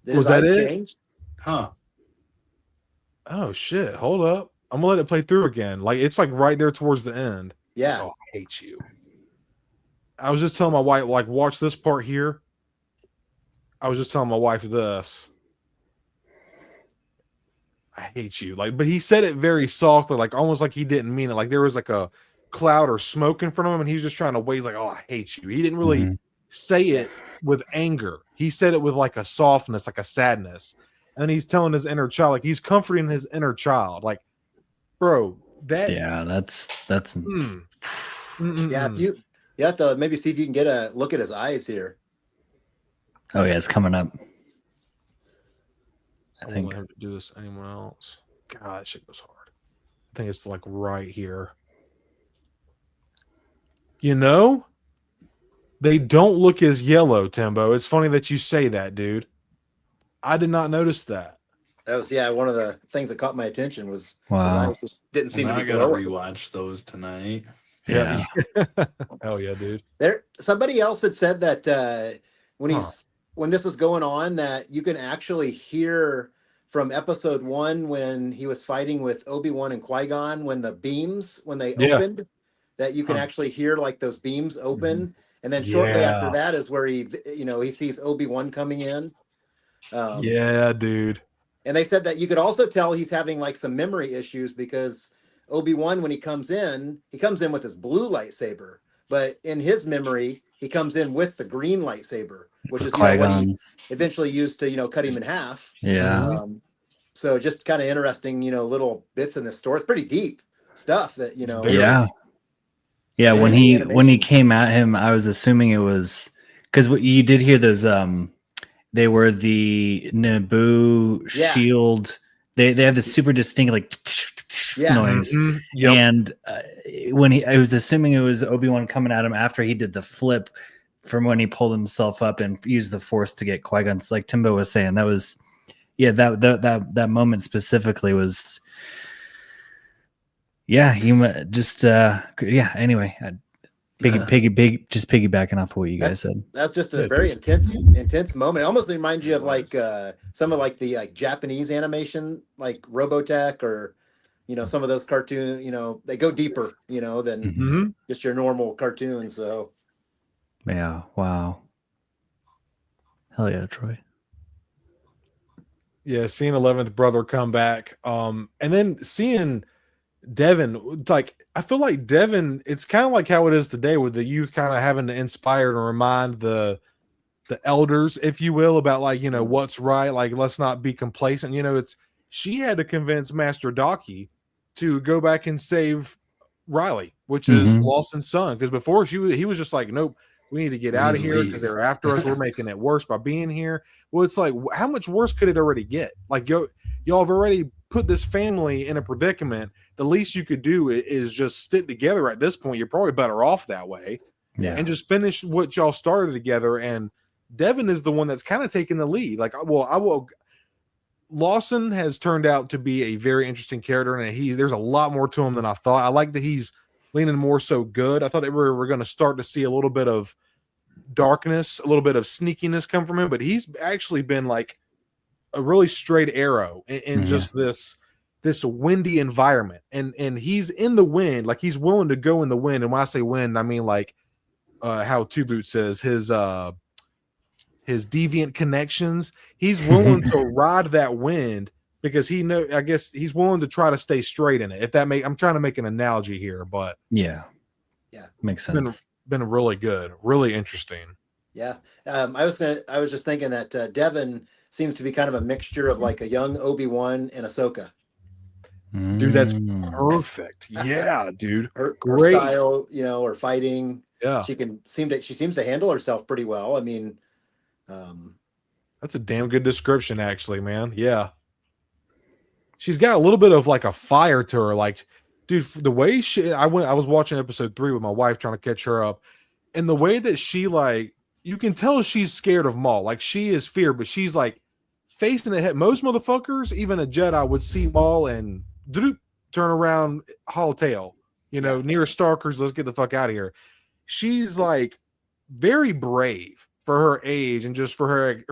Did Was his eyes that it? change? Huh. Oh shit! Hold up. I'm gonna let it play through again. Like it's like right there towards the end. Yeah. Oh, I hate you. I was just telling my wife, like, watch this part here. I was just telling my wife this. I hate you. Like, but he said it very softly, like almost like he didn't mean it. Like there was like a cloud or smoke in front of him, and he was just trying to wave, like, oh, I hate you. He didn't really say it with anger. He said it with like a softness, like a sadness. And he's telling his inner child, like he's comforting his inner child. Like, bro, that Yeah, that's Yeah, if you have to maybe see if you can get a look at his eyes here. Oh yeah, it's coming up. I won't think. let him do this to anyone else. God, that shit goes hard. I think it's like right here. You know, they don't look as yellow, Timbo. It's funny that you say that, dude. I did not notice that. That was one of the things that caught my attention was Wow. his eyes just didn't seem Now to I be gotta glowing. rewatch those tonight. Yeah. Hell yeah, dude. Somebody else had said that when this was going on, that you can actually hear from episode 1 when he was fighting with Obi-Wan and Qui-Gon when the beams opened, that you can actually hear like those beams open, and then shortly after that is where he sees Obi-Wan coming in. Yeah, dude. And they said that you could also tell he's having like some memory issues because Obi-Wan, when he comes in with his blue lightsaber, but in his memory, he comes in with the green lightsaber, which is what he Qui-Gon's. eventually used to, cut him in half. Yeah. So just kind of interesting, little bits in this story. It's pretty deep stuff that, Yeah. Yeah, when he came at him, I was assuming it was because you did hear those they were the Naboo shield. They have this super distinct like noise. Yep. And I was assuming it was Obi-Wan coming at him after he did the flip from when he pulled himself up and used the Force to get Qui-Gon. Like Timbo was saying, that was that moment specifically was anyway, Just piggybacking off of what you guys said. That's just a Yeah, very intense moment. It almost reminds you of like some of like the like Japanese animation, like Robotech, or some of those cartoon. They go deeper, than just your normal cartoon. So Yeah. Wow. Hell yeah, Troy. Yeah, seeing 11th brother come back, and then seeing Devin, like I feel like Devin, it's kind of like how it is today with the youth kind of having to inspire and remind the elders, if you will, about like what's right. Like, let's not be complacent. She had to convince Master Docky to go back and save Riley, which is Lawson's son, because before he was just like, nope, we need to get out of here because they're after us. We're making it worse by being here. Well, it's like, how much worse could it already get? Like, y'all have already put this family in a predicament. The least you could do is just stick together at this point. You're probably better off that way. Yeah. And just finish what y'all started together. And Devin is the one that's kind of taking the lead. Like, Lawson has turned out to be a very interesting character, and there's a lot more to him than I thought. I like that he's leaning more so good. I thought that we're going to start to see a little bit of darkness, a little bit of sneakiness come from him, but he's actually been like a really straight arrow in just this windy environment, and he's in the wind, like he's willing to go in the wind. And when I say wind, I mean like how Two Boot says his deviant connections. He's willing to ride that wind because I guess he's willing to try to stay straight in it. I'm trying to make an analogy here, but yeah, makes sense. Been really good, really interesting. Yeah, I was just thinking that Devin seems to be kind of a mixture of like a young Obi-Wan and Ahsoka. Dude, that's perfect. Yeah, dude. Her Great style, or fighting. Yeah, she seems to handle herself pretty well. I mean, that's a damn good description, actually, man. Yeah, she's got a little bit of like a fire to her. Like, dude, the way I was watching episode 3 with my wife trying to catch her up, and the way that she, like, you can tell she's scared of Maul. Like, she is feared, but she's like facing the head. Most motherfuckers, even a Jedi, would see Maul and turn around, hollow tail. Near Starkers, let's get the fuck out of here. She's like very brave for her age and just for her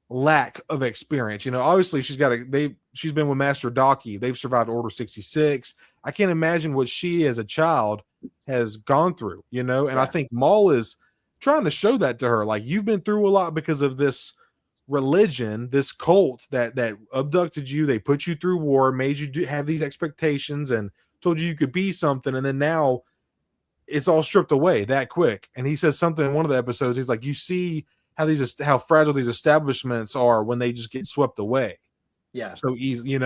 lack of experience. Obviously she's been with Master Docky. They've survived Order 66. I can't imagine what she as a child has gone through, and I think Maul is trying to show that to her. Like, you've been through a lot because of this religion, this cult that abducted you. They put you through war, made you have these expectations, and told you could be something, and then now it's all stripped away that quick. And he says something in one of the episodes. He's like, you see how fragile these establishments are when they just get swept away. Yeah. So easy,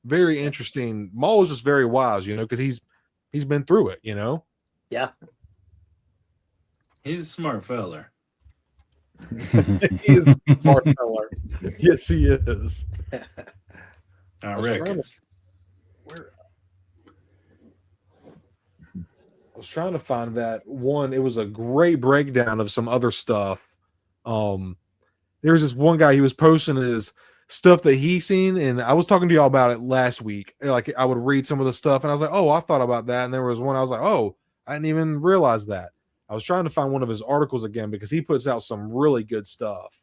very interesting. Maul is just very wise, because he's been through it, Yeah. He's a smart feller. He is a smart feller. Yes, he is. I reckon. I was trying to find that one. It was a great breakdown of some other stuff. There was this one guy, he was posting his stuff that he's seen, and I was talking to y'all about it last week. Like, I would read some of the stuff, and I was like, oh, I thought about that. And there was one I was like, oh, I didn't even realize that. I was trying to find one of his articles again because he puts out some really good stuff.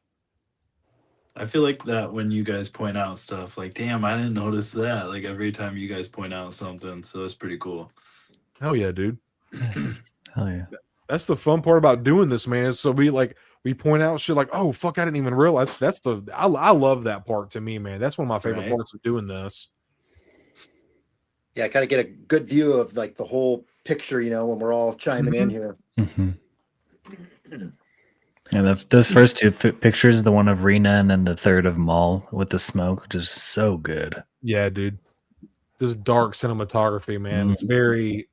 I feel like that when you guys point out stuff, like, damn, I didn't notice that. Like, every time you guys point out something, so it's pretty cool. Hell yeah, dude. Hell yeah. That's the fun part about doing this, man. Is so we point out shit like, oh fuck, I didn't even realize. I love that part. To me, man, that's one of my favorite parts of doing this. Yeah, kind of get a good view of like the whole picture, when we're all chiming in here. And those first two pictures, the one of Rena and then the third of Maul with the smoke, just so good. Yeah, dude. This dark cinematography, man. It's very.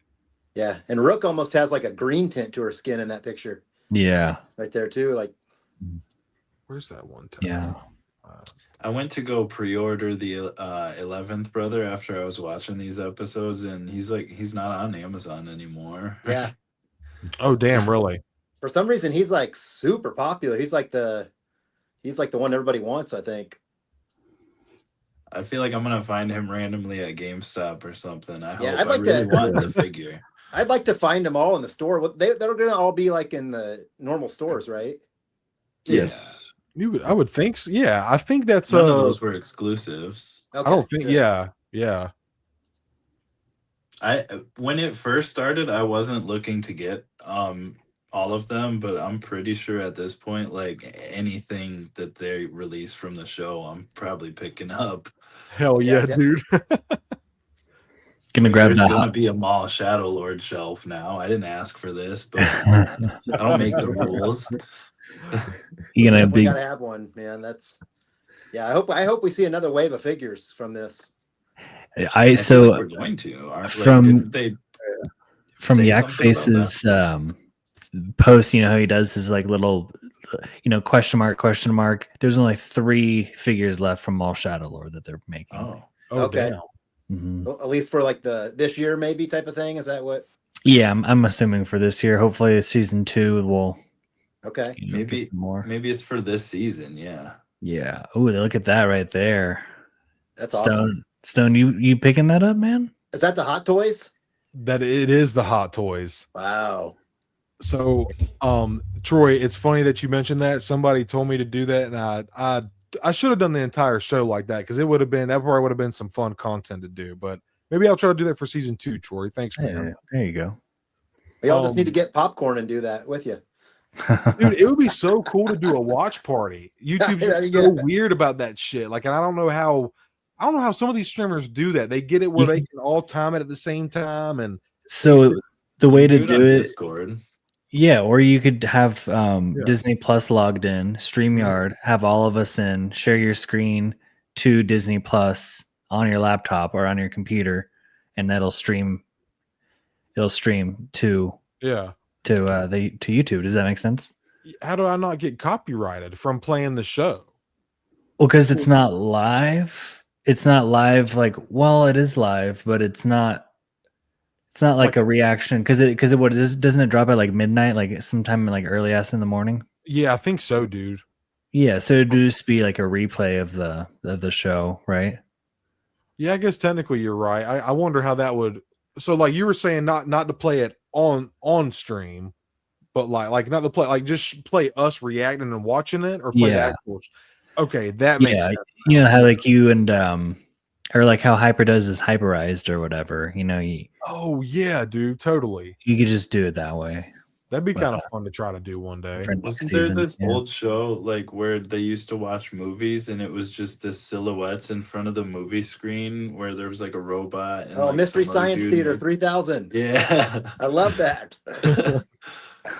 Yeah, and Rook almost has like a green tint to her skin in that picture. Yeah, right there too. Like, where's that one time? Yeah, I went to go pre-order the 11th brother after I was watching these episodes, and he's not on Amazon anymore. Yeah. Oh damn! Really? For some reason, he's like super popular. He's like the one everybody wants, I think. I feel like I'm gonna find him randomly at GameStop or something. I'd I really want the figure. I'd like to find them all in the store. They're going to all be like in the normal stores, right? Yes. I would think so. Yeah, I think that's None of those were exclusives. Okay, I don't think. good. Yeah. When it first started, I wasn't looking to get all of them, but I'm pretty sure at this point, like anything that they release from the show, I'm probably picking up. Hell yeah, dude. Gonna grab There's that. gonna be a Maul Shadow Lord shelf now. I didn't ask for this, but I don't make the rules. You gonna We be? gotta have one, man. I hope we see another wave of figures from this. I feel like we're going to. From they from say Yak something about Face's post, you know how he does his like little, question mark. There's only 3 figures left from Maul Shadow Lord that they're making. Oh, Okay. Damn. Mhm. Well, at least for like this year, maybe type of thing. Is that what? Yeah, I'm assuming for this year. Hopefully, season 2 will. Okay. maybe get some more. maybe it's for this season. Yeah. Yeah. Oh, look at that right there. That's awesome. Stone, you picking that up, man? Is that the Hot Toys? That it is the Hot Toys. Wow. So, Troy, it's funny that you mentioned that. Somebody told me to do that, and I should have done the entire show like that because that probably would have been some fun content to do. But maybe I'll try to do that for season 2, Troy. Thanks, man. Yeah, there you go. We all just need to get popcorn and do that with you. Dude, it would be so cool to do a watch party. YouTube's just so weird about that shit. Like, and I don't know how some of these streamers do that. They get it where they can all time it at the same time. And so the way to Do do on it, Discord. yeah, or you could have Disney Plus logged in, StreamYard, have all of us in, share your screen to Disney Plus on your laptop or on your computer, and that'll stream. It'll stream to YouTube. Does that make sense? how do I not get copyrighted from playing the show? Well, because it's not live. It's not live. Like, well, it is live, but it's not. It's not like a reaction because doesn't it drop at like midnight, like sometime like early ass in the morning? Yeah, I think so, dude. Yeah, so it'd just be like a replay of the show, right? Yeah, I guess technically you're right. I wonder how that would. So, like you were saying, not to play it on stream, but like not to play, like just play us reacting and watching it, or play the actual. Okay, that makes sense. You know how like you and or like how Hyper does is hyperized or whatever. Oh yeah, dude, totally. You could just do it that way. That'd be kind of fun to try to do one day. Wasn't there this old show like where they used to watch movies and it was just the silhouettes in front of the movie screen where there was like a robot and like Mystery some Science dude Theater 3000. Yeah. I love that.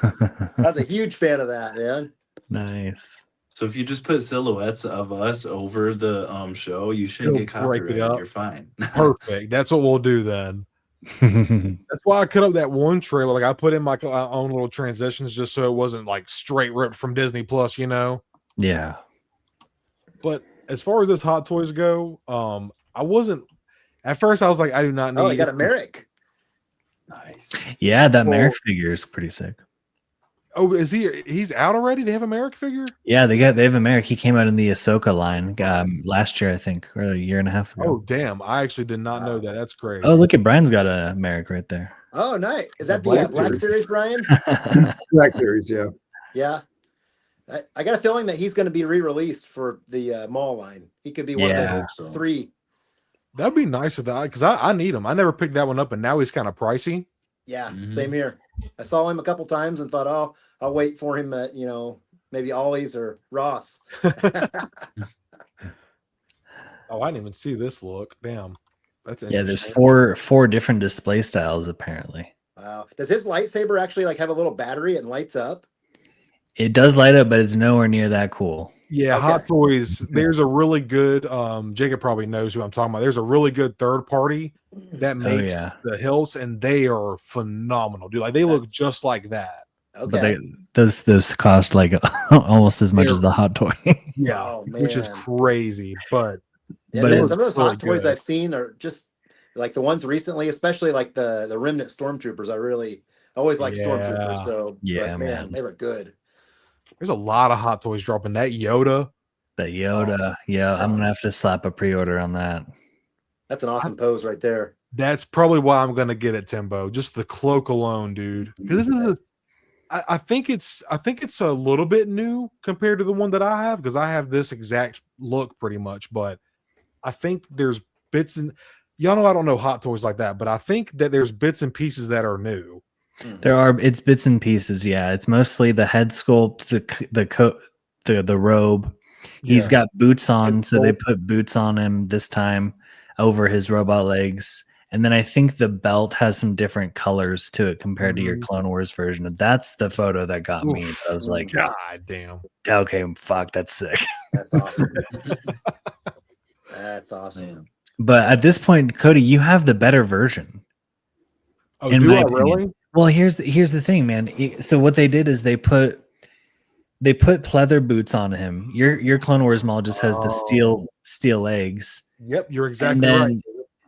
I was a huge fan of that, man. Nice. So if you just put silhouettes of us over the show, you shouldn't get copyrighted. You're fine. Perfect. That's what we'll do then. That's why I cut up that one trailer. Like I put in my own little transitions just so it wasn't like straight ripped from Disney Plus, Yeah. But as far as this Hot Toys go, I wasn't at first. I was like, I do not need. Oh, you got a Merrick. Nice. Yeah, that Merrick figure is pretty sick. Oh, is he's out already? They have a Merrick figure? Yeah, they have a Merrick. He came out in the Ahsoka line last year, I think, or a year and a half ago. Oh, damn. I actually did not know that. That's crazy. Oh, look at Brian's got a Merrick right there. Oh, nice. Is that the Black Series, Brian? Black Series, yeah. Yeah. I got a feeling that he's going to be re-released for the Maul line. He could be one of the 3. That'd be nice if that, because I need him. I never picked that one up, and now he's kind of pricey. Yeah, same here. I saw him a couple times and thought, oh, I'll wait for him at, maybe Ollie's or Ross. Oh, I didn't even see this look. Damn. That's interesting. Yeah, there's four different display styles apparently. Wow. Does his lightsaber actually like have a little battery and lights up? It does light up, but it's nowhere near that cool. Yeah, okay. Hot Toys. There's a really good Jacob probably knows who I'm talking about. There's a really good third party that makes the hilts, and they are phenomenal, dude. Like they look just like that. Okay. But those cost like almost as much as the Hot Toy. Yeah, which is crazy. But some of those Hot Toys I've seen are just like the ones recently, especially like the Remnant Stormtroopers. I always like Stormtroopers. So man, they look good. There's a lot of Hot Toys dropping. That Yoda. I'm gonna have to slap a pre-order on that. That's an awesome pose right there. That's probably why I'm gonna get it, Timbo. Just the cloak alone, dude. Because this is I think it's a little bit new compared to the one that I have, because I have this exact look pretty much, but I think there's bits and y'all know I don't know Hot Toys like that, but I think that there's bits and pieces that are new. It's bits and pieces. Yeah, it's mostly the head sculpt, the coat, the robe. He's got boots on, so they put boots on him this time over his robot legs. And then I think the belt has some different colors to it compared to your Clone Wars version. That's the photo that got me. I was like, God damn. Okay, fuck, that's sick. That's awesome. That's awesome. But at this point, Cody, you have the better version. Oh, do I really? Well, here's the thing, man. So what they did is they put pleather boots on him. Your Clone Wars Maul just has the steel legs. Yep, you're exactly right.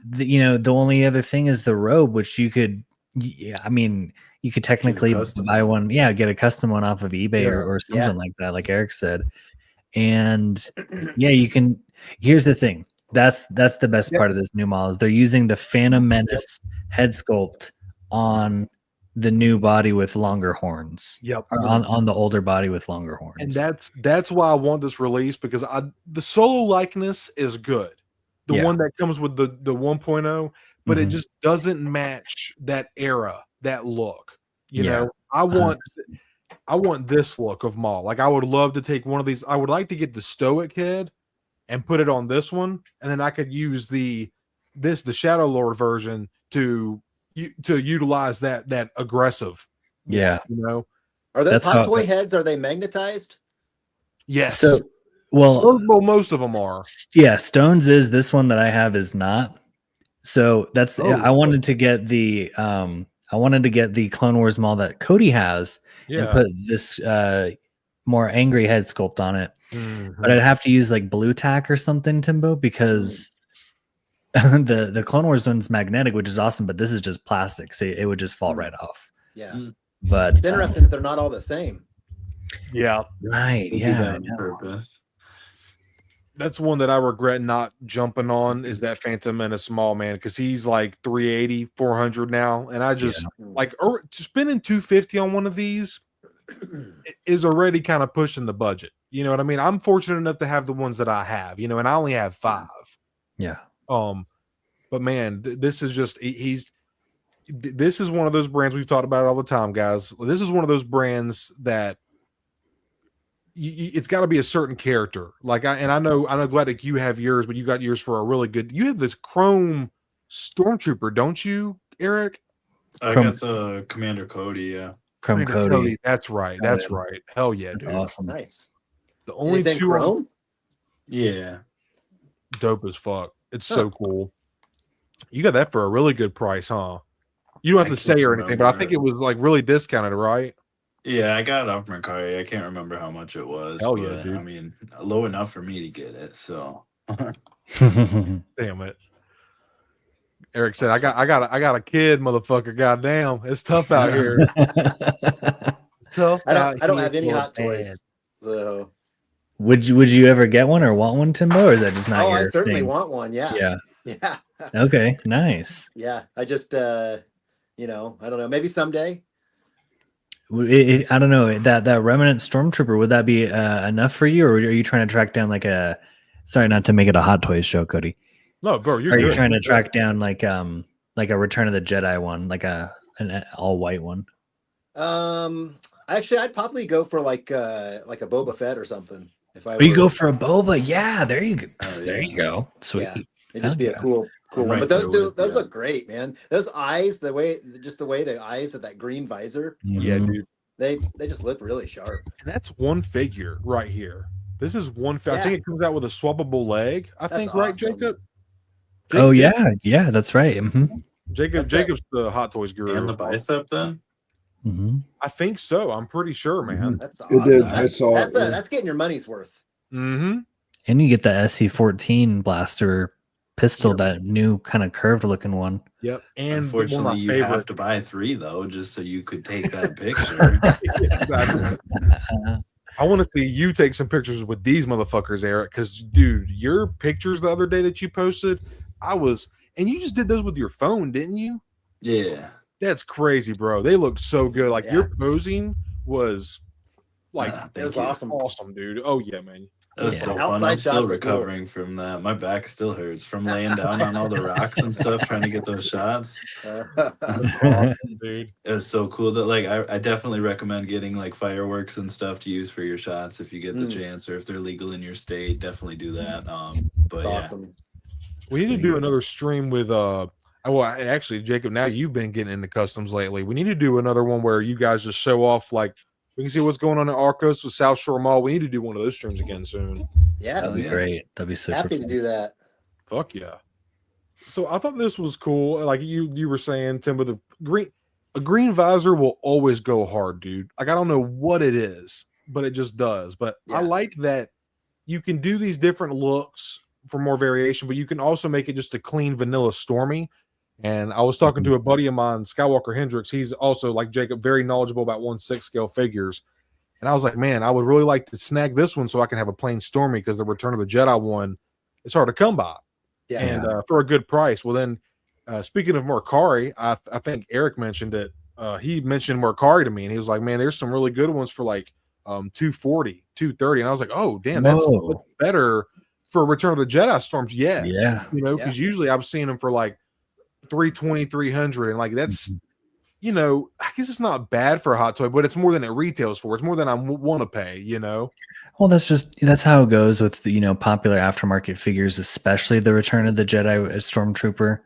The only other thing is the robe, which you could, you could technically buy one, get a custom one off of eBay or something like that, like Eric said. And you can. Here's the thing. That's the best part of this new model is they're using the Phantom Menace head sculpt on the new body with longer horns. Yep. Or on the older body with longer horns. And that's why I want this release, because the Solo likeness is good. The one that comes with the 1.0, but it just doesn't match that era, that look. You know, I want this look of Maul. Like, I would love to take one of these. I would like to get the Stoic head and put it on this one, and then I could use the Shadow Lord version to utilize that aggressive. Yeah. You know, are those Hot Toy heads? Are they magnetized? Yes. So, well, most of them are. Yeah, Stone's is. This one that I have is not. So that's. I wanted to get the Clone Wars Maul that Cody has and put this more angry head sculpt on it. But I'd have to use like blue tack or something, Timbo, because the Clone Wars one's magnetic, which is awesome, but this is just plastic, so it would just fall right off. Yeah. But it's interesting that they're not all the same. Yeah. Right. Yeah. Purpose. That's one that I regret not jumping on, is that Phantom Menace Maul, man, because he's like 380, 400 now. And I just like spending $250 on one of these is already kind of pushing the budget. You know what I mean? I'm fortunate enough to have the ones that I have, and I only have 5. Yeah. But man, this is just this is one of those brands we've talked about it all the time, guys. This is one of those brands that it's got to be a certain character. Like I know Galactic, you have yours, but you got yours for a really good. You have this Chrome Stormtrooper, don't you, Eric? I got the Commander Cody. Yeah, Chrome Cody. That's right. That's right. Hell yeah, dude. Awesome. Nice. The only 2 Chrome? Yeah. Dope as fuck. It's so cool. You got that for a really good price, huh? You don't have to say or anything, but I think it was like really discounted, right? Yeah, I got it off Mercari. I can't remember how much it was. Hell yeah, dude. I mean, low enough for me to get it. So, damn it. Eric said, "I got a kid, motherfucker. Goddamn, it's tough out here. It's tough. I don't have any Hot Toys. So, would you ever get one or want one, Timbo? Or is that just not your I certainly thing? want one. Yeah. Yeah. Okay. Nice. Yeah. I just, I don't know. Maybe someday. I don't know, that Remnant Stormtrooper, would that be enough for you, or are you trying to track down like a? Sorry, not to make it a Hot Toys show, Cody. No, bro, you're. Are you trying to track down like a Return of the Jedi one, like an all white one? Actually, I'd probably go for like a Boba Fett or something. If I you go for a Boba, yeah, there you go. There you go. Sweet. Yeah, it'd just be a cool one. But those look great, man. Those eyes, the way the eyes of that green visor. Yeah, dude. They just look really sharp. And that's one figure right here. This is one figure. I think it comes out with a swappable leg. That's think, awesome. Right, Jacob? Oh yeah, that's right. Mm-hmm. Jacob's the Hot Toys guru. And the bicep then? Mm-hmm. I think so. I'm pretty sure, man. That's awesome. It did. I saw it. That's getting your money's worth. Mm-hmm. And you get the SC-14 blaster pistol, that new kind of curved looking one. Yep. And unfortunately, you have to buy 3 though, just so you could take that picture. Exactly. I want to see you take some pictures with these motherfuckers, Eric, because dude, your pictures the other day that you posted, And you just did those with your phone, didn't you? Yeah. That's crazy, bro. They looked so good. Like your posing was like It was awesome. awesome, dude. Oh yeah, man. That was Yeah. so fun. Outside I'm still shots are cool. recovering from that. My back still hurts from laying down on all the rocks and stuff trying to get those shots. Awesome, dude. It was so cool that like I definitely recommend getting like fireworks and stuff to use for your shots if you get the chance, or if they're legal in your state, definitely do that. But It's yeah. awesome. We need to do another stream with well, actually, Jacob, now you've been getting into customs lately. We need to do another one where you guys just show off, like, we can see what's going on in Arcos with South Shore Mall. We need to do one of those streams again soon. Yeah, That'd be great. That'd be super happy fun. to do that. Fuck yeah. So I thought this was cool. Like you were saying, Tim, with a green visor will always go hard, dude. Like, I don't know what it is, but it just does. But I like that you can do these different looks for more variation, but you can also make it just a clean vanilla Stormy. And I was talking to a buddy of mine, Skywalker Hendricks. He's also, like Jacob, very knowledgeable about 1/6 scale figures. And I was like, man, I would really like to snag this one so I can have a plain Stormy, because the Return of the Jedi one, it's hard to come by. Yeah. And for a good price. Well, then, speaking of Mercari, I think Eric mentioned it. He mentioned Mercari to me, and he was like, man, there's some really good ones for like 240, 230. And I was like, oh, damn, that's much better for Return of the Jedi Storms. Yeah. Yeah. You know, because usually I've seen them for like 320, 300, and like that's you know, I guess it's not bad for a hot toy, but it's more than it retails for. It's more than I want to pay, you know. Well, that's how it goes with, you know, popular aftermarket figures, especially the Return of the Jedi Stormtrooper.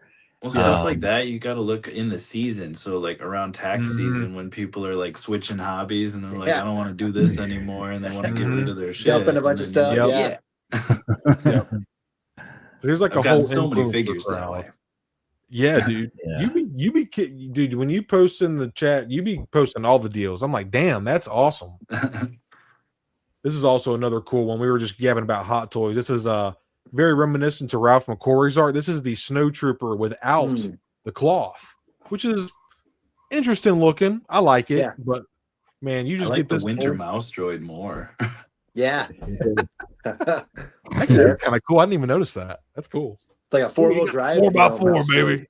Well, stuff like that, you got to look in the season. So, like around tax season, when people are like switching hobbies and they're like, I don't want to do this anymore, and they want to get rid of their shit, dumping a bunch of stuff. Yep. Yep. There's like I've a gotten whole so many influencer figures that crowd. way. Yeah, dude. Dude, when you post in the chat, you be posting all the deals. I'm like, damn, that's awesome. This is also another cool one. We were just gabbing about hot toys. This is very reminiscent to Ralph McQuarrie's art. This is the Snow Trooper without the cloth, which is interesting looking. I like it, but man, you just I like get this the Winter old... Mouse droid more. Yeah. Actually, that's kind of cool. I didn't even notice that. That's cool. It's like a 4-wheel drive. 4x4, baby.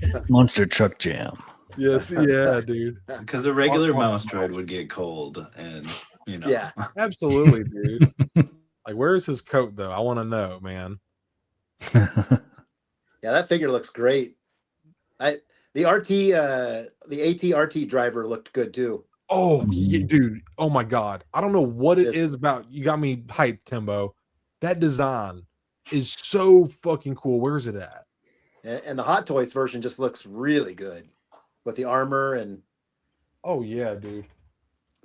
Yeah. Monster Truck Jam. Yes, yeah, dude. Because a regular mouse droid would get cold, and you know. Yeah, absolutely, dude. Like, where's his coat though? I want to know, man. Yeah, that figure looks great. The AT-RT driver looked good too. Oh, yeah, dude. Oh my god. I don't know what it is about. You got me hyped, Timbo. That design is so fucking cool. Where is it at? And the Hot Toys version just looks really good with the armor and. Oh yeah, dude.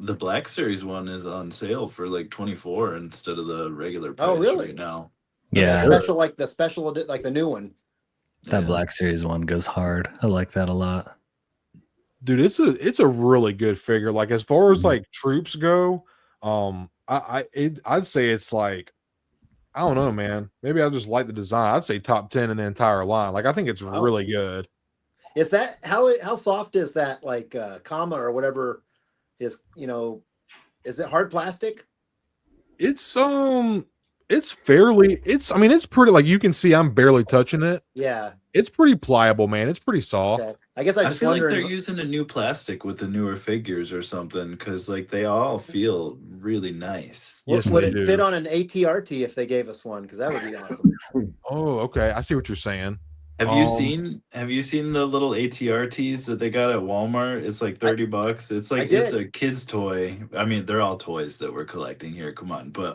The Black Series one is on sale for like $24 instead of the regular price really? right now. Yeah. Special, like the new one. That Black Series one goes hard. I like that a lot. Dude, it's a really good figure. Like, as far as like troops go, I'd say it's like, I don't know, man. Maybe I just like the design. I'd say top 10 in the entire line. Like, I think it's really good. Is that how soft is that, like comma or whatever is, you know, is it hard plastic? It's fairly, I mean, it's pretty, like, you can see I'm barely touching it. Yeah. It's pretty pliable, man. It's pretty soft. Okay. I guess I feel like they're using a new plastic with the newer figures or something, because like they all feel really nice. Yes, would it fit on an AT-RT if they gave us one? Because that would be awesome. Oh, okay. I see what you're saying. Have you seen the little AT-RTs that they got at Walmart? It's like $30. It's like it's a kid's toy. I mean, they're all toys that we're collecting here. Come on, but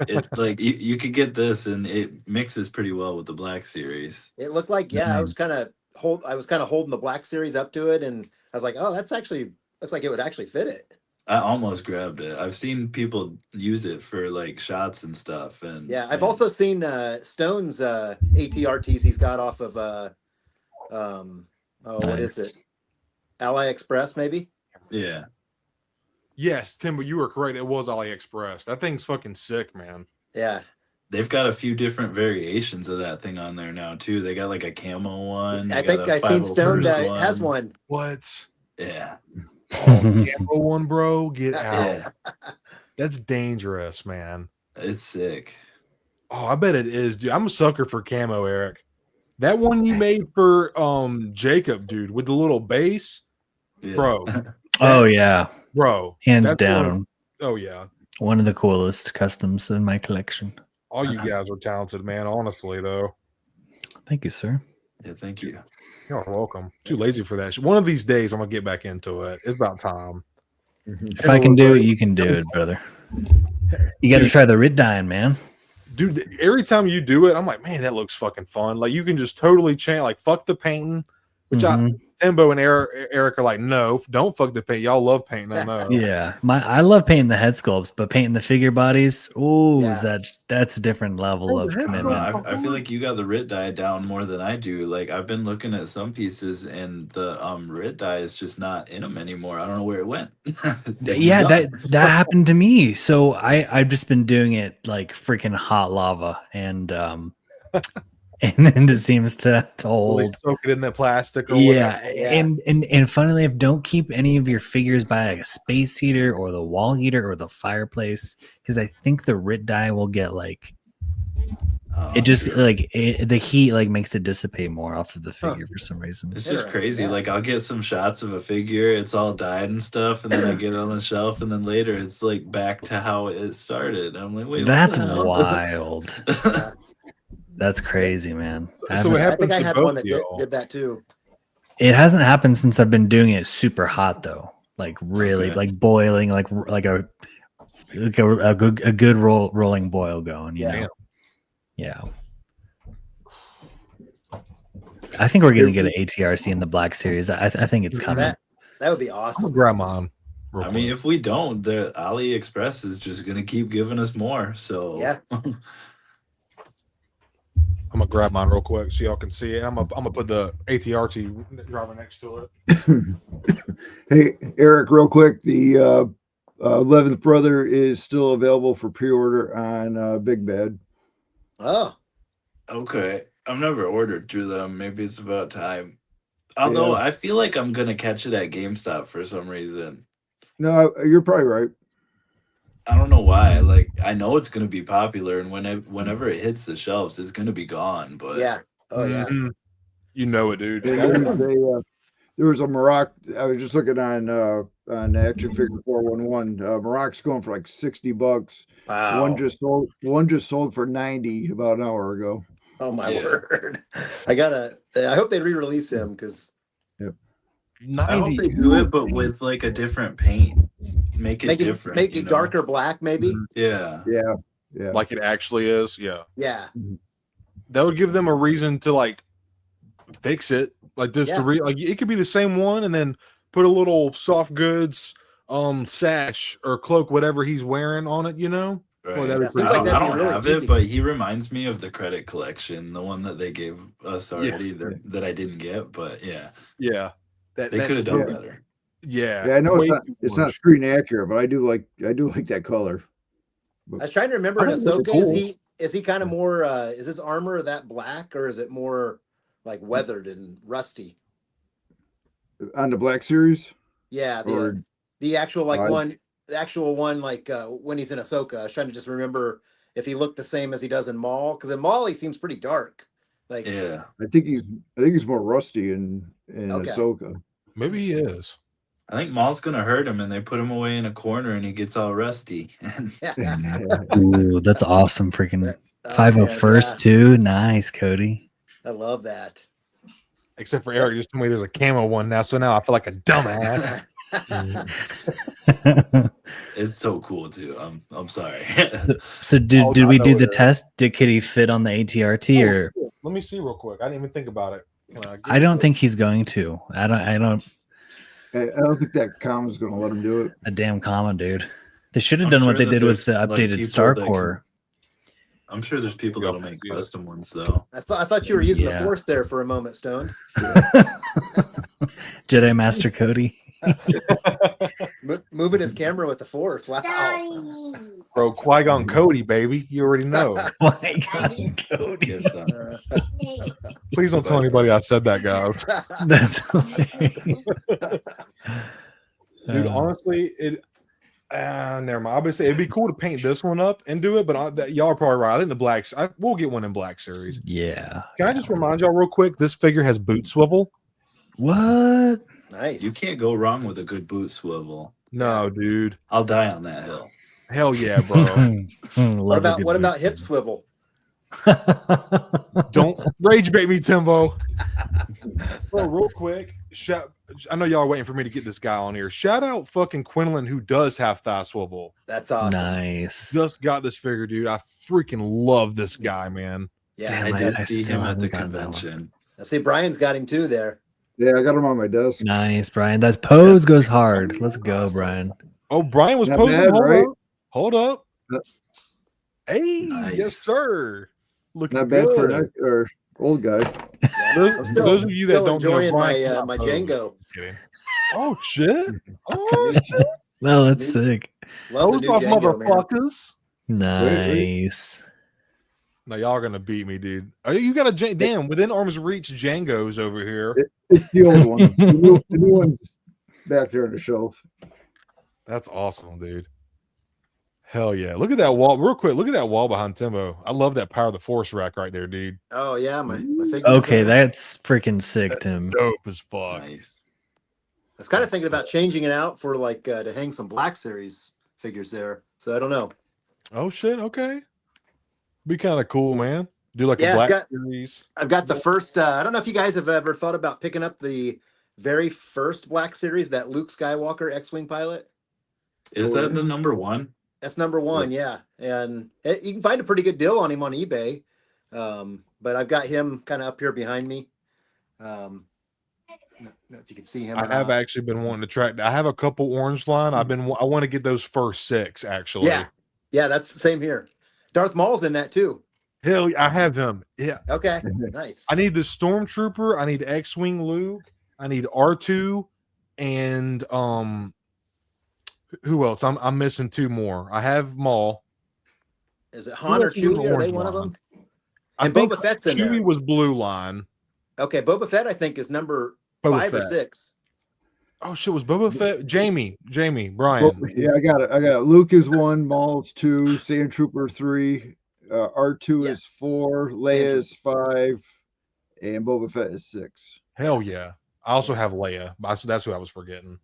it's like you could get this, and it mixes pretty well with the Black Series. It looked like I was kind of holding the Black Series up to it, and I was like, oh, looks like it would actually fit it. I almost grabbed it. I've seen people use it for like shots and stuff, and yeah, I've also seen Stone's AT-RTs he's got off of what is it? AliExpress, maybe? Yeah. Yes, Tim, but you were correct. It was AliExpress. That thing's fucking sick, man. Yeah. They've got a few different variations of that thing on there now too. They got like a camo one. I think I seen Stone that has one. What? Yeah. Oh, camo one, bro. Get out. Yeah. That's dangerous, man. It's sick. Oh, I bet it is, dude. I'm a sucker for camo, Eric. That one you made for Jacob, dude, with the little base, Yeah. bro. Oh yeah, Bro, hands that's down, oh yeah. one of the coolest customs in my collection. All you guys are talented, man. Honestly, though. Thank you, sir. Yeah, thank you. You're welcome. Too lazy for that. One of these days, I'm gonna get back into it. It's about time. If I can do it, you can do it, brother. You got to try the Rit dying, man. Dude, every time you do it, I'm like, man, that looks fucking fun. Like, you can just totally change, like, fuck the painting, which Timbo and Eric are like, no, don't fuck the paint. Y'all love painting. I know. Yeah, I love painting the head sculpts, but painting the figure bodies, that's a different level of commitment. I feel like you got the Rit die down more than I do. Like, I've been looking at some pieces, and the Rit die is just not in them anymore. I don't know where it went. Yeah, that happened to me. So I've just been doing it like freaking hot lava, and and then it seems to hold. Soak it in the plastic or yeah, whatever. And funnily enough, don't keep any of your figures by like a space heater or the wall heater or the fireplace, because I think the Rit die will get like it just like the heat like makes it dissipate more off of the figure for some reason. It's just crazy. Like, I'll get some shots of a figure, it's all dyed and stuff, and then I get it on the shelf, and then later it's like back to how it started. I'm like, wait, that's what the hell? wild. That's crazy, man. So I think I had one that did that too. It hasn't happened since I've been doing it super hot though, like really like boiling, like a good rolling boil going. You know? Yeah. I think we're gonna get an ATRC in the Black Series. I think it's coming. That would be awesome. Grab mine. I mean, if we don't, the AliExpress is just gonna keep giving us more. So yeah. I'm gonna grab mine real quick so y'all can see it. I'm gonna put the ATRT driver next to it. Hey, Eric, real quick, the 11th Brother is still available for pre-order on Big Bad. Oh, okay. I've never ordered through them. Maybe it's about time. Although I feel like I'm gonna catch it at GameStop for some reason. No, you're probably right. I don't know why. Like, I know it's gonna be popular, and whenever it hits the shelves, it's gonna be gone. But yeah, yeah, you know it, dude. There was a Maroc. I was just looking on Action Figure 411. Maroc's going for like $60. Wow. One just sold for 90 about an hour ago. Oh my word! I hope they re-release him because. I hope they do it, but with like a different paint. Make it different. Make it darker black, maybe. Yeah. Like it actually is. Yeah. That would give them a reason to like fix it. Like just to like it could be the same one, and then put a little soft goods sash or cloak, whatever he's wearing on it. You know. Right. Boy, I don't have it, but he reminds me of the credit collection, the one that they gave us already that I didn't get. But yeah. They could have done better. Yeah, I know it's not screen accurate, but I do like that color. I was trying to remember in Ahsoka, is he kind of more is his armor that black, or is it more like weathered and rusty? On the Black Series? Yeah, the actual one like when he's in Ahsoka. I was trying to just remember if he looked the same as he does in Maul, because in Maul he seems pretty dark. Like I think he's more rusty in Ahsoka. Maybe he is. I think Maul's gonna hurt him, and they put him away in a corner, and he gets all rusty. Ooh, that's awesome! Freaking 501st too. Nice, Cody. I love that. Except for Eric, just told me there's a camo one now, so now I feel like a dumbass. It's so cool too. I'm sorry. So did we do the test? Could he fit on the ATRT or? Let me see real quick. I didn't even think about it. I don't think he's going to. I don't think that commo's going to let him do it. A damn commo, dude. They should have done what they did with the updated Starcore. I'm sure there's people that'll make custom ones though. I thought you were using the Force there for a moment, Stone. Jedi Master Cody. Moving his camera with the Force. Wow. Bro, Qui-Gon Cody, baby. You already know. Qui-Gon Cody. Please don't tell anybody I said that, guys. That's hilarious. Dude, honestly, Never mind. I'll be saying it'd be cool to paint this one up and do it, but y'all are probably right. I think the blacks. We'll get one in Black Series. Yeah. Can I just remind y'all real quick? This figure has boot swivel. What? Nice. You can't go wrong with a good boot swivel. No, dude. I'll die on that hill. Hell yeah, bro. What about hip swivel? Don't rage bait me, Timbo. Bro, real quick. I know y'all are waiting for me to get this guy on here. Shout out fucking Quinlan, who does have thigh swivel. That's awesome. Nice. Just got this figure, dude. I freaking love this guy, man. Yeah, I did see still him at the haven't gotten that one. convention. I see Brian's got him too there. Yeah, I got him on my desk. Nice, Brian. That pose goes hard. Let's go, Brian. Oh, Brian was Not posing. bad, right? Hold up. Uh, Hey, Nice. yes, sir. Looking Not bad for good. an old guy. For those of you that don't know, enjoying Brian my cannot pose. Django. Kidding. Oh shit! Oh shit! No, that's sick. Love the Those new off Django, man. motherfuckers. Nice. No, y'all are gonna beat me, dude. Oh, you got a damn within arm's reach Django's over here. It's the old one. The new one's back there on the shelf. That's awesome, dude. Hell yeah! Look at that wall, real quick. Look at that wall behind Timbo. I love that Power of the Force rack right there, dude. Oh yeah, my figure. Okay, that's freaking sick, Tim. Dope as fuck. Nice. I was kind of thinking about changing it out for like to hang some Black Series figures there. So I don't know. Oh shit! Okay, be kind of cool, man. Do like Yeah, a I've Black got- Series. I've got the first. I don't know if you guys have ever thought about picking up the very first Black Series, that Luke Skywalker X-wing pilot. Is that the number one? That's number one, yeah. And you can find a pretty good deal on him on eBay. But I've got him kind of up here behind me. I don't know if you can see him. I have actually been wanting to track. I have a couple orange line. I want to get those first 6 actually. Yeah, that's the same here. Darth Maul's in that too. Hell, I have him. Yeah. Okay, nice. I need the Stormtrooper. I need X-wing Luke. I need R2, and who else? I'm missing 2 more. I have Maul. Is it Han or else is in the Chewie? Are they orange one of line? them? I And think Boba Fett's in Chewie there. was blue line. Okay, Boba Fett I think is number Boba 5 or Fett. 6. Oh shit, was Boba Fett? Jamie, Brian. Yeah, I got it. I got it. Luke is 1, Maul's 2, Sand Trooper 3, R2 Yes. is 4, Leia is 5, and Boba Fett is 6. Hell Yes. yeah. I also have Leia. That's who I was forgetting.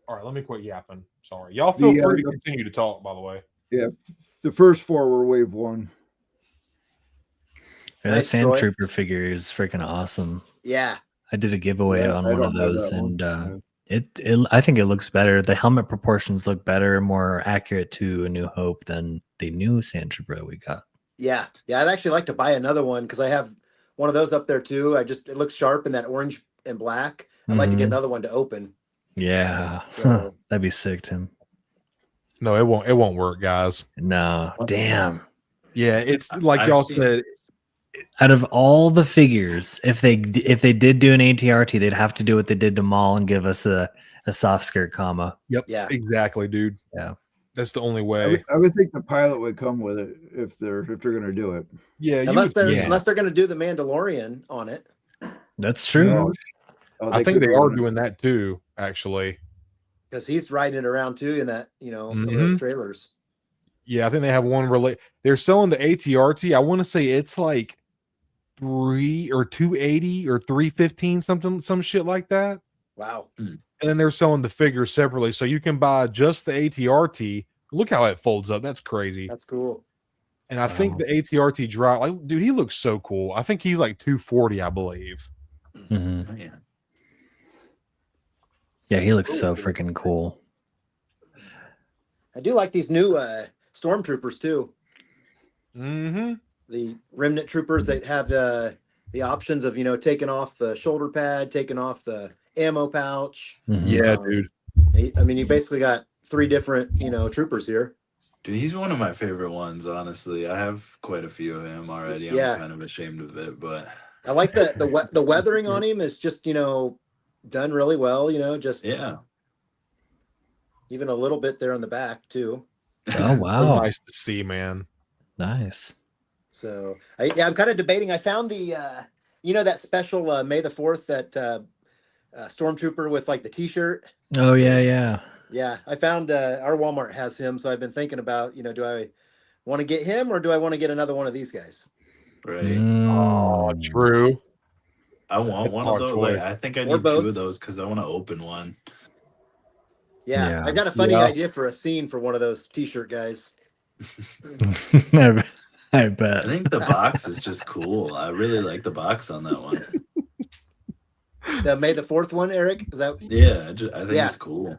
All right, let me quit yapping. Sorry. Y'all feel free to continue to talk, by the way. Yeah, the first 4 were wave 1. Yeah, that Nice, Sand Troy. Trooper figure is freaking awesome. Yeah. I did a giveaway Yeah, on I one of don't have those, that one. and I think it looks better. The helmet proportions look better, more accurate to A New Hope than the new Sand Trooper that we got. Yeah. I'd actually like to buy another one because I have one of those up there too. It looks sharp in that orange and black. I'd like to get Mhm. another one to open. Yeah, So- that'd be sick, Tim. No, it won't work, guys. No, damn. Yeah, it's like I've y'all seen- said. Out of all the figures, if they did do an ATRT, they'd have to do what they did to Maul and give us a soft skirt comma. Yep. Yeah. Exactly, dude. Yeah. That's the only I way. would think the pilot would come with it if they're gonna do it. Yeah, you Unless would- they're going to do the Mandalorian on it. That's true. No. Oh, I think could they do are it. doing that too, actually. Because he's riding it around too in that, some of Mhm. those trailers. Yeah, I think they have one relate. They're selling the ATRT. I want to say it's like 3 or 280 or 315, some shit like that. Wow. And then they're selling the figures separately, so you can buy just the ATRT. Look how it folds up. That's crazy. That's cool. And I think Wow. the ATRT drive, like, dude, he looks so cool. I think he's like 240, I believe. Mhm. Oh, yeah. Yeah, he looks so freaking cool. I do like these new stormtroopers too. Mm-hmm. The remnant troopers that have the options of taking off the shoulder pad, taking off the ammo pouch. Mhm. Yeah, Um, dude. I mean, you basically got 3 different troopers here. Dude, he's one of my favorite ones, honestly. I have quite a few of him already. Yeah. I'm kind of ashamed of it, but I like the weathering on him is just done really well. Just yeah. even a little bit there on the back too. Oh So wow, nice to see, man. nice. So I'm kind of debating. I found the that special May the 4th that stormtrooper with like the T-shirt. Oh yeah, yeah. Yeah, I found our Walmart has him, so I've been thinking about, do I want to get him or do I want to get another one of these guys? Right. Oh, true. I want It's a one of hard those. choice. Like, I think I Or need two both. of those because I want to open one. Yeah, Yeah. I've got a funny Yeah. idea for a scene for one of those T-shirt guys. I I bet. think the box is just cool. I really like the box on that one. The May the 4th one, Eric? Is that? Yeah, I think Yeah. it's cool.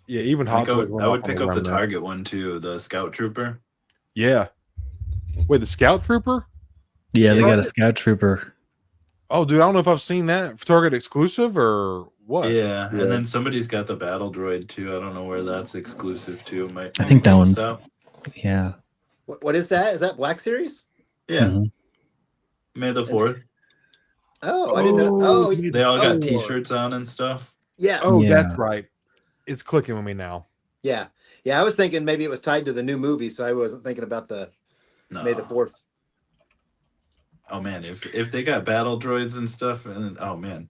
Yeah, even I Hot think I Toys. would, went I off would on pick a up the run there. Target one too, the Scout Trooper. Yeah. Wait, the Scout Trooper? Yeah, they got a Target- scout trooper. Oh, dude, I don't know if I've seen that Target exclusive or what. Yeah, Yeah. and then somebody's got the Battle Droid too. I don't know where that's exclusive to. I think that one's- out. Yeah. What is that? Is that Black Series? Yeah, Mhm. May the 4th. Oh, I didn't know. Oh, May They all got the T-shirts on and stuff. yeah. Oh, Yeah. that's right. It's clicking with me now. Yeah. Yeah, I was thinking maybe it was tied to the new movie, so I wasn't thinking about the No. May the 4th. Oh man, if they got battle droids and stuff, and oh man,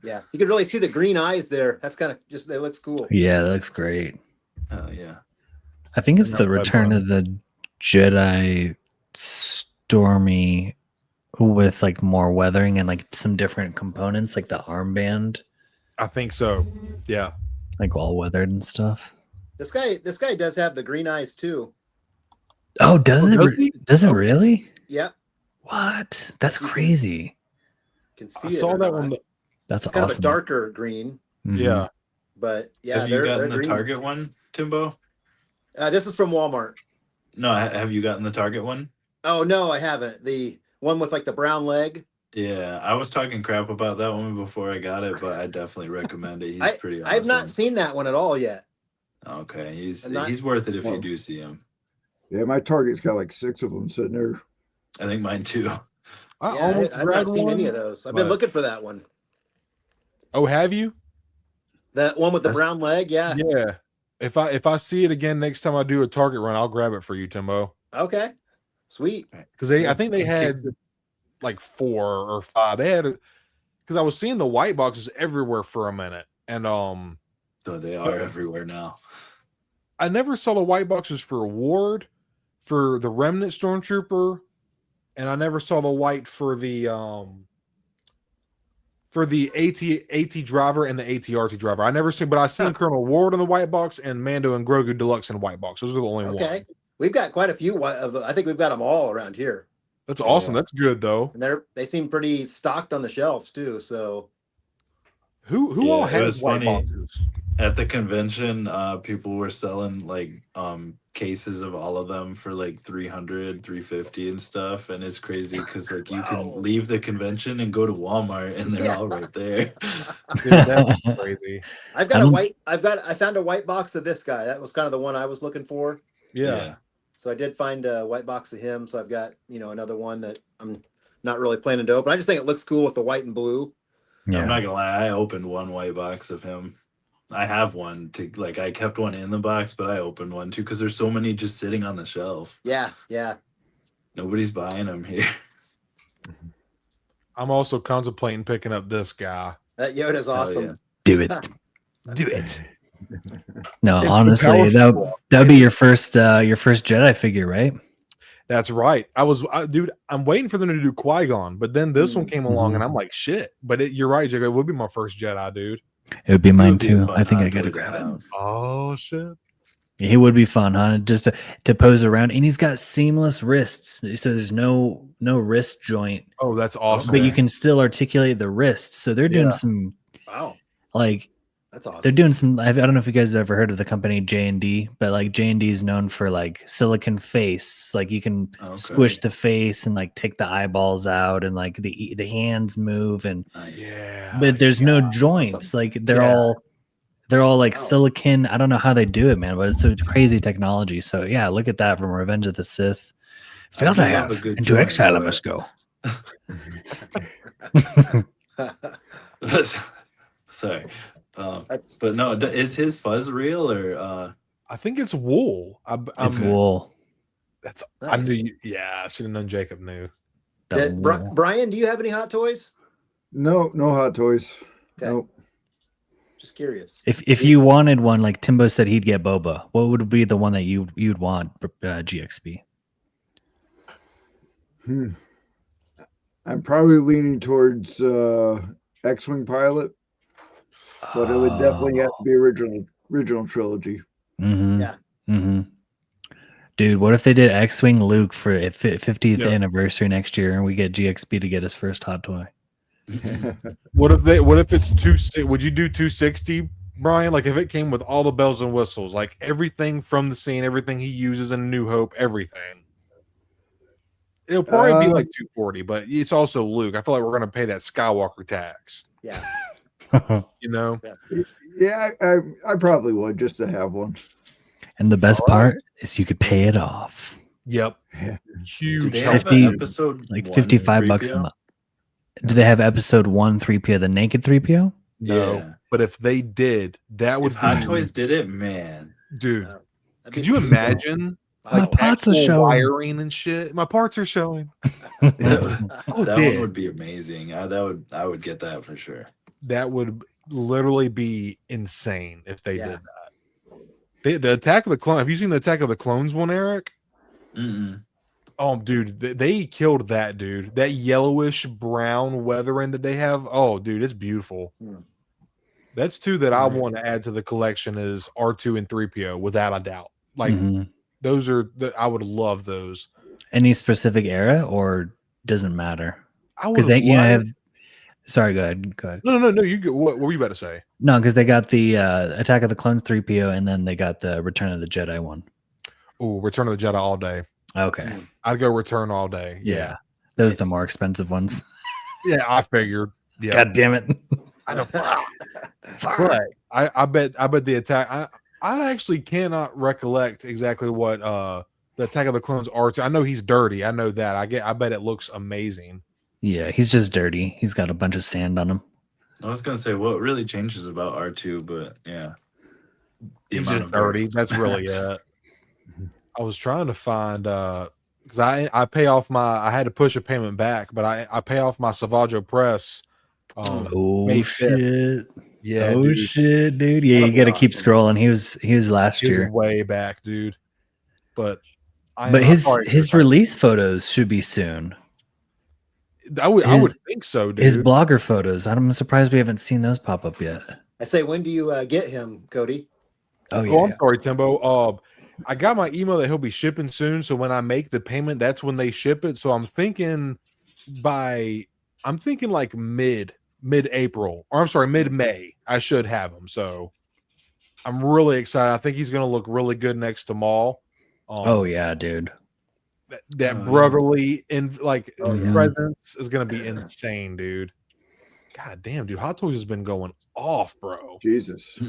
Yeah. You could really see the green eyes there. That's kind of just, it looks cool. Yeah, that looks great. yeah. I think it's No, the Return of the Jedi Stormy with like more weathering and like some different components, like the armband, I think so. Yeah. like all weathered and stuff. This guy does have the green eyes too. Oh, does Oh, it? does he? Does it Oh. really? Yep. What? That's crazy. Can see I it saw or that not. one. That's It's kind awesome. of a darker green, Mhm. Yeah. but yeah, have you they're gotten the green. Target one, Timbo? This is from Walmart. No, have you gotten the Target one? Oh no, I haven't. The one with like the brown leg. Yeah, I was talking crap about that one before I got it, but I definitely recommend it. He's pretty awesome. I've not seen that one at all yet. Okay, he's I'm not- he's worth it if you Well- do see him. Yeah, my Target's got like 6 of them sitting there. I think mine too. I Yeah, almost I've not grabbed seen any one, of those. I've been but- looking for that one. Oh, have you? That one with the That's- brown leg. Yeah. Yeah. If I see it again next time I do a Target run, I'll grab it for you, Timbo. Okay. Sweet. Because I think they had like 4 or 5. They had because I was seeing the white boxes everywhere for a minute, and So they are everywhere now. I never saw the white boxes for Ward, for the Remnant Stormtrooper, and I never saw the white for the AT driver and the ATRT driver. I never seen, but I seen Colonel Ward in the white box and Mando and Grogu Deluxe in white box. Those are the only Okay. ones. We've got quite a few. I think we've got them all around here, That's awesome. Yeah. That's good though. and they seem pretty stocked on the shelves too. So Who Yeah, all it has was white funny. boxes? At the convention, people were selling like cases of all of them for like 300, 350 and stuff, and it's crazy because like you Wow. can leave the convention and go to Walmart and they're Yeah. all right there. Dude, that's crazy. I found a white box of this guy. That was kind of the one I was looking for. Yeah. So I did find a white box of him. So I've got, another one that I'm not really planning to open. I just think it looks cool with the white and blue. I'm Yeah. not gonna lie, I opened one white box of him. I have one to like I kept one in the box, but I opened one too because there's so many just sitting on the shelf. Yeah. Yeah. Nobody's buying them here. I'm also contemplating picking up this guy. That Yoda's Hell awesome. yeah. Do it. Do it. No, It's honestly, powerful. that would be your first Jedi figure, right? That's right. Dude, I'm waiting for them to do Qui-Gon, but then this one came along and I'm like, shit. But you're right, Jacob. It would be my first Jedi, dude. It would be mine would be a too. fun I think I hot gotta toy to grab it. have. Oh shit. He would be fun, huh? Just to pose around, and he's got seamless wrists, so there's no wrist joint, Oh, that's awesome. but you can still articulate the wrist. So they're doing Yeah. some Wow. like That's awesome. they're doing some. I don't know if you guys have ever heard of the company J&D, but like J&D is known for like silicon face. Like you can Okay. squish the face and like take the eyeballs out, and like the hands move, and Nice. Yeah. but there's no joints. Like they're Yeah. all like Wow. silicon. I don't know how they do it, man, but it's a crazy technology. So yeah, look at that from Revenge of the Sith. Failed do I love have a good into joint, exile I but- must go. Sorry. That's But no, is his fuzz real or I think it's wool. It's wool. That's I nice. knew you, yeah, I should have known Jacob knew. The wool. Brian, do you have any hot toys? No hot toys. Okay. Nope. Just curious. If you wanted one, like Timbo said, he'd get Boba. What would be the one that you'd want, GXB? I'm probably leaning towards X-Wing pilot, but it would definitely have to be original trilogy. Mm-hmm. Yeah. Mm-hmm. Dude, what if they did X-Wing Luke for 50th anniversary next year, and we get GXB to get his first hot toy? What if it's 260? Would you do 260, Brian? Like if it came with all the bells and whistles, like everything from the scene, everything he uses in New Hope, everything. It'll probably be like 240, but it's also Luke. I feel like we're gonna pay that Skywalker tax. Yeah. You know? Yeah, I probably would just to have one. And the best part is you could pay it off. Yep. Yeah. Huge. 50, episode like 1 $55 a 3PO? month. Do they have episode 1 3PO, the naked 3PO? No. Yeah. But if they did, that would If Hot be, Toys did it, man. dude. That'd Could be you beautiful. imagine? My Like parts are actual showing. wiring and shit. My parts are showing. That did. one would be amazing. I would get that for sure. That would literally be insane if they Yeah. did that. The Attack of the Clones. Have you seen the Attack of the Clones one, Eric? Mm-mm. Oh, dude, they killed that dude. That yellowish brown weathering that they have. Oh, dude, it's beautiful. Hmm. That's two that I want to add to the collection is R2 and 3PO without a doubt. Like Mhm. those are I would love those. Any specific era or doesn't matter? I would Because they, you know, loved- have. Sorry, go ahead. Go ahead. No. You go. What were you about to say? No, because they got the Attack of the Clones 3PO, and then they got the Return of the Jedi one. Oh, Return of the Jedi all day. Okay. I'd go Return all day. Yeah. Those are the Nice. more expensive ones. Yeah, I figured. Yeah, God damn it. I know. But I bet the attack. I actually cannot recollect exactly what the Attack of the Clones are. I know he's dirty. I know that. I bet it looks amazing. Yeah, he's just dirty. He's got a bunch of sand on him. I was gonna say what really changes about R2, but yeah. The He's amount just of dirty. dirt. That's really it. I was trying to find because I pay off I had to push a payment back, but I pay off my Savaggio Press. Oh May 5th. shit. Yeah, Oh dude. shit, dude. Yeah, you gotta keep scrolling. He was last He was year. way back, dude. But But his release photos should be soon. I would think so, dude. His blogger photos. I'm surprised we haven't seen those pop up yet. I say, when do you get him, Cody? Oh Oh, yeah. I'm sorry, Timbo. I got my email that he'll be shipping soon. So when I make the payment, that's when they ship it. So I'm thinking like mid-April, or I'm sorry, mid-May. I should have him. So I'm really excited. I think he's going to look really good next to Maul. Oh yeah, dude. That brotherly yeah. presence is going to be insane, dude. God damn, dude. Hot Toys has been going off, bro. Jesus.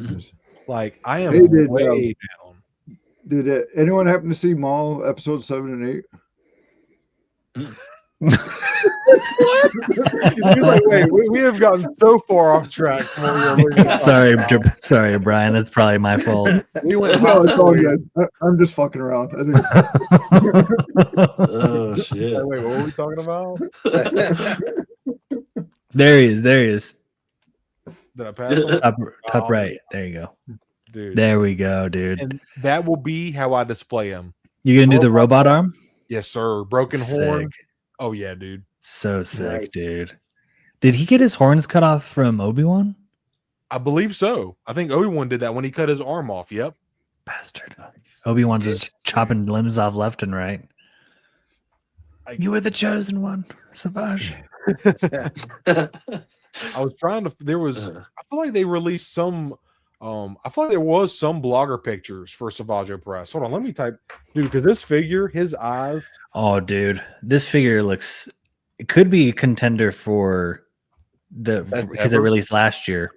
Like I am Hey, did, way down. Did anyone happen to see Maul episode 7 and 8? He's like, wait, we have gotten so far off track from what we were looking at. Sorry, Brian. That's probably my fault. We went No, it's all good. I'm just fucking around. I think Oh shit. Wait, what were we talking about? There he is. Did I pass him? Top right. There you go. Dude. There we go, dude. And that will be how I display him. You gonna do the robot arm? Yes, sir. Broken horn. Sick. Oh yeah, dude. So sick, Nice. dude. Did he get his horns cut off from Obi-Wan? I believe so. I think Obi-Wan did that when he cut his arm off. Yep. Bastard. Obi-Wan's just chopping limbs off left and right. You were the chosen one, Savage. I was trying to. There was. I feel like they released some. I feel like there was some blogger pictures for Savaggio Press. Hold on, let me type, dude, because this figure, his eyes. Oh, dude, this figure looks. It could be a contender for because it ever. released last year.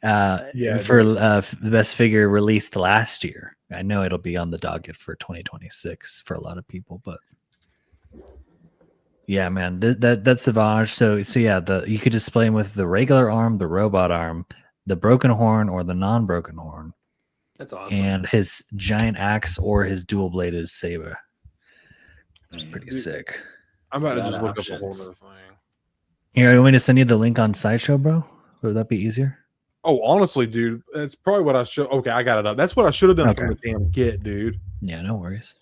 Yeah, for the best figure released last year. I know it'll be on the docket for 2026 for a lot of people, but yeah, man, that's Savage. So yeah, you could display him with the regular arm, the robot arm, the broken horn, or the non-broken horn, That's awesome. and his giant axe or his dual-bladed saber. Which is pretty sick. I'm about to Lot just of look up a whole options. other thing. Here, you want me to send you the link on Sideshow, bro? Would that be easier? Oh, honestly, dude, that's probably what I should. Okay, I got it up. That's what I should have done from the damn kit, dude. Yeah, no worries.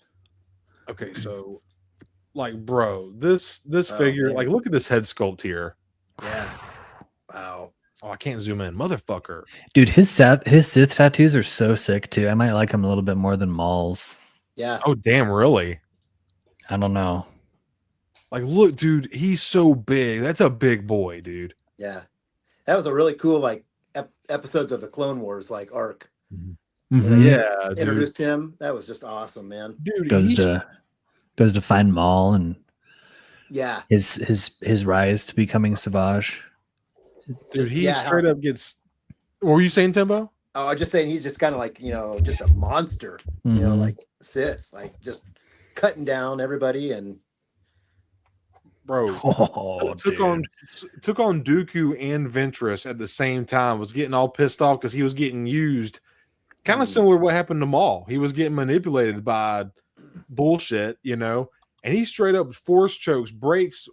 Okay, so like, bro, this figure, man. like, look at this head sculpt here. Yeah. Wow. Oh, I can't zoom in, motherfucker. Dude, his Sith tattoos are so sick too. I might like him a little bit more than Maul's. Yeah. Oh, damn, really? I don't know. Like, look, dude, he's so big. That's a big boy, dude. Yeah. That was a really cool like episodes of the Clone Wars like arc. Mhm. Yeah, dude. Introduced him. That was just awesome, man. Dude, Goes to find Maul and Yeah. his rise to becoming Savage. dude, he Yeah, straight up gets. What were you saying, Timbo? Oh, I'm just saying he's just kind of like, just a monster, Mhm. like Sith, like just cutting down everybody and Bro, Oh, took on Dooku and Ventress at the same time. Was getting all pissed off because he was getting used. Kind of similar to what happened to Maul. He was getting manipulated by bullshit, and he straight up force chokes, breaks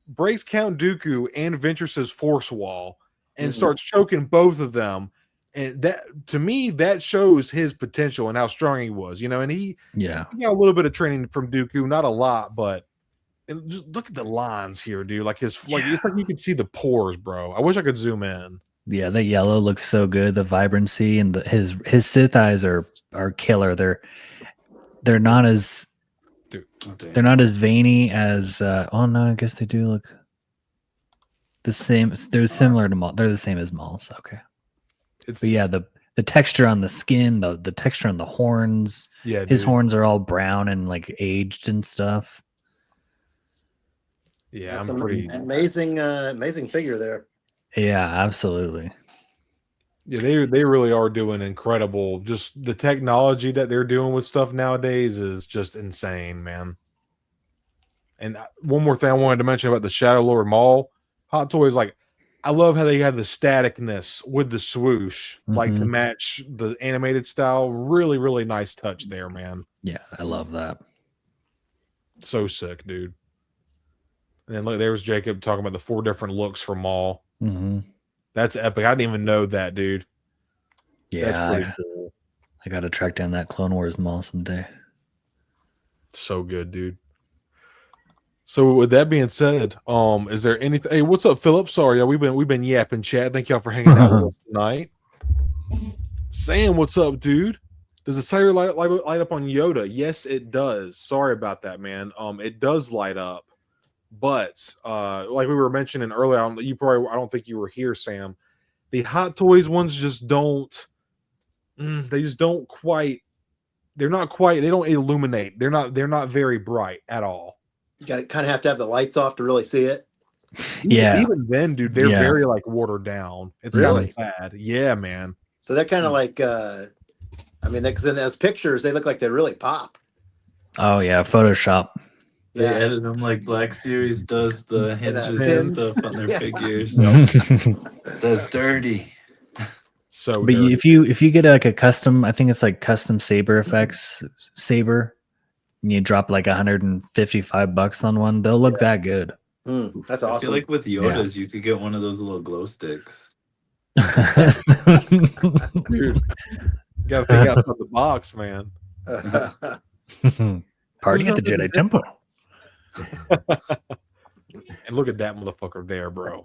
Count Dooku and Ventress's force wall, and starts choking both of them. And that, to me, that shows his potential and how strong he was, And he got a little bit of training from Dooku, not a lot, but. And just look at the lines here, dude. Like it's like you can see the pores, bro. I wish I could zoom in. Yeah, the yellow looks so good. The vibrancy and his Sith eyes are killer. They're not as they're not as veiny as oh no, I guess they do look the same. They're similar to Maul. They're the same as Maul's. Okay. But yeah, the texture on the skin, the texture on the horns. Yeah, his dude. horns are all brown and like aged and stuff. Yeah, that's I'm pretty amazing figure there. Yeah, absolutely. Yeah, they really are doing incredible. Just the technology that they're doing with stuff nowadays is just insane, man. And one more thing I wanted to mention about the Shadow Lord Maul Hot Toys, like I love how they have the staticness with the swoosh, like to match the animated style. Really, really nice touch there, man. Yeah, I love that. So sick, dude. And then look, there was Jacob talking about the 4 different looks for Maul. That's epic. I didn't even know that, dude. Yeah, that's pretty cool. I got to track down that Clone Wars Maul someday. So good, dude. So with that being said, is there anything? Hey, what's up, Philip? Sorry, yeah, we've been yapping, chat. Thank y'all for hanging out with us tonight. Sam, what's up, dude? Does the siren light up on Yoda? Yes, it does. Sorry about that, man. It does light up. But like we were mentioning earlier, I don't think you were here, Sam. The Hot Toys ones just don't. They just don't quite. They don't illuminate. They're not very bright at all. You got to kind of have to have the lights off to really see it. Yeah. Even then, dude, they're very like watered down. It's Really bad. Yeah, man. So they're kind of like, because in those pictures they look like they really pop. Oh yeah, Photoshop. They edit them like Black Series does the hinges and stuff on their figures. That's dirty. So, but dirty. if you get like a custom, I think it's like custom saber effects saber, and you drop like $155 on one, they'll look that good. That's awesome. I feel like with Yodas, you could get one of those little glow sticks. Dude, you gotta think outside the box, man. Party at the Jedi Temple. And look at that motherfucker there, bro.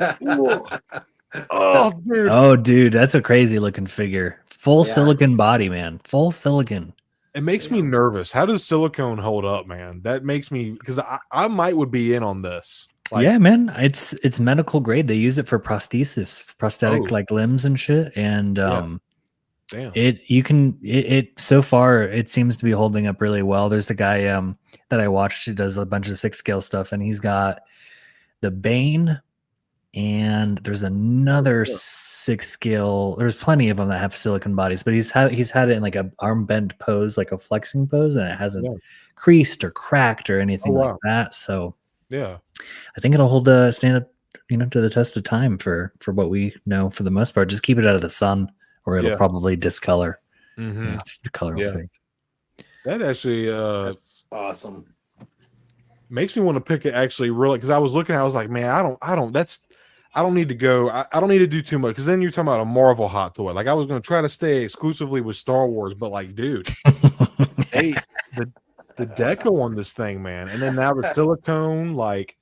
Oh, dude. Oh, dude, that's a crazy looking figure. Full silicon body, man. Full silicon. It makes me nervous. How does silicone hold up, man? That makes me, because I would be in on this. Like, yeah, man, it's medical grade. They use it for prosthesis, for prosthetic like limbs and shit. And damn. It so far it seems to be holding up really well. There's the guy that I watched who does a bunch of 6 scale stuff, and he's got the Bane, and there's another 6 scale. There's plenty of them that have silicon bodies, but he's had it in like a arm bent pose, like a flexing pose, and it hasn't creased or cracked or anything like that. So yeah, I think it'll stand up, to the test of time for what we know for the most part. Just keep it out of the sun, or it'll probably discolor the color. That actually that's awesome. Makes me want to pick it actually really, because I was looking, I was like, man, I I don't need to go. I don't need to do too much because then you're talking about a Marvel hot toy. Like I was going to try to stay exclusively with Star Wars, but like, dude, hey, the deco on this thing, man, and then now the silicone, like,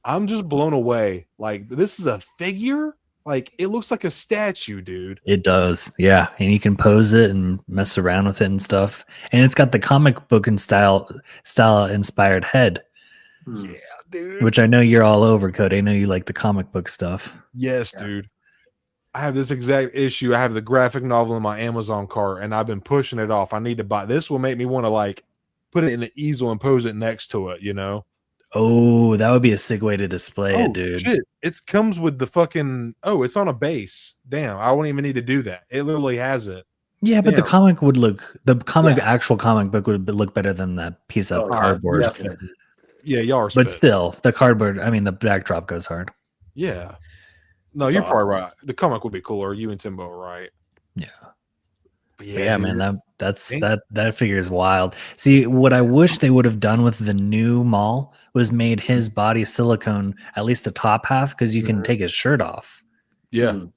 I'm just blown away. Like this is a figure. Like it looks like a statue, dude. It does, yeah. And you can pose it and mess around with it and stuff. And it's got the comic book and style inspired head. Yeah, dude. Which I know you're all over, Cody. I know you like the comic book stuff. Yes, dude. I have this exact issue. I have the graphic novel in my Amazon cart, and I've been pushing it off. I need to buy this. Will make me want to like put it in an easel and pose it next to it. You know. Oh, that would be a sick way to display it, dude. Shit. It comes with the fucking it's on a base. Damn, I wouldn't even need to do that. It literally has it. Yeah, but Damn. the actual comic book would look better than that piece of cardboard. Definitely. Yeah, y'all are But spit. still, the cardboard, I mean the backdrop goes hard. Yeah. No, That's you're awesome. probably right. The comic would be cooler. You and Timbo are right. Yeah. But Yeah, dude, man, that's Dang. that figure is wild. See, what I wish they would have done with the new Maul was made his body silicone, at least the top half, because you can take his shirt off. Yeah. Mm.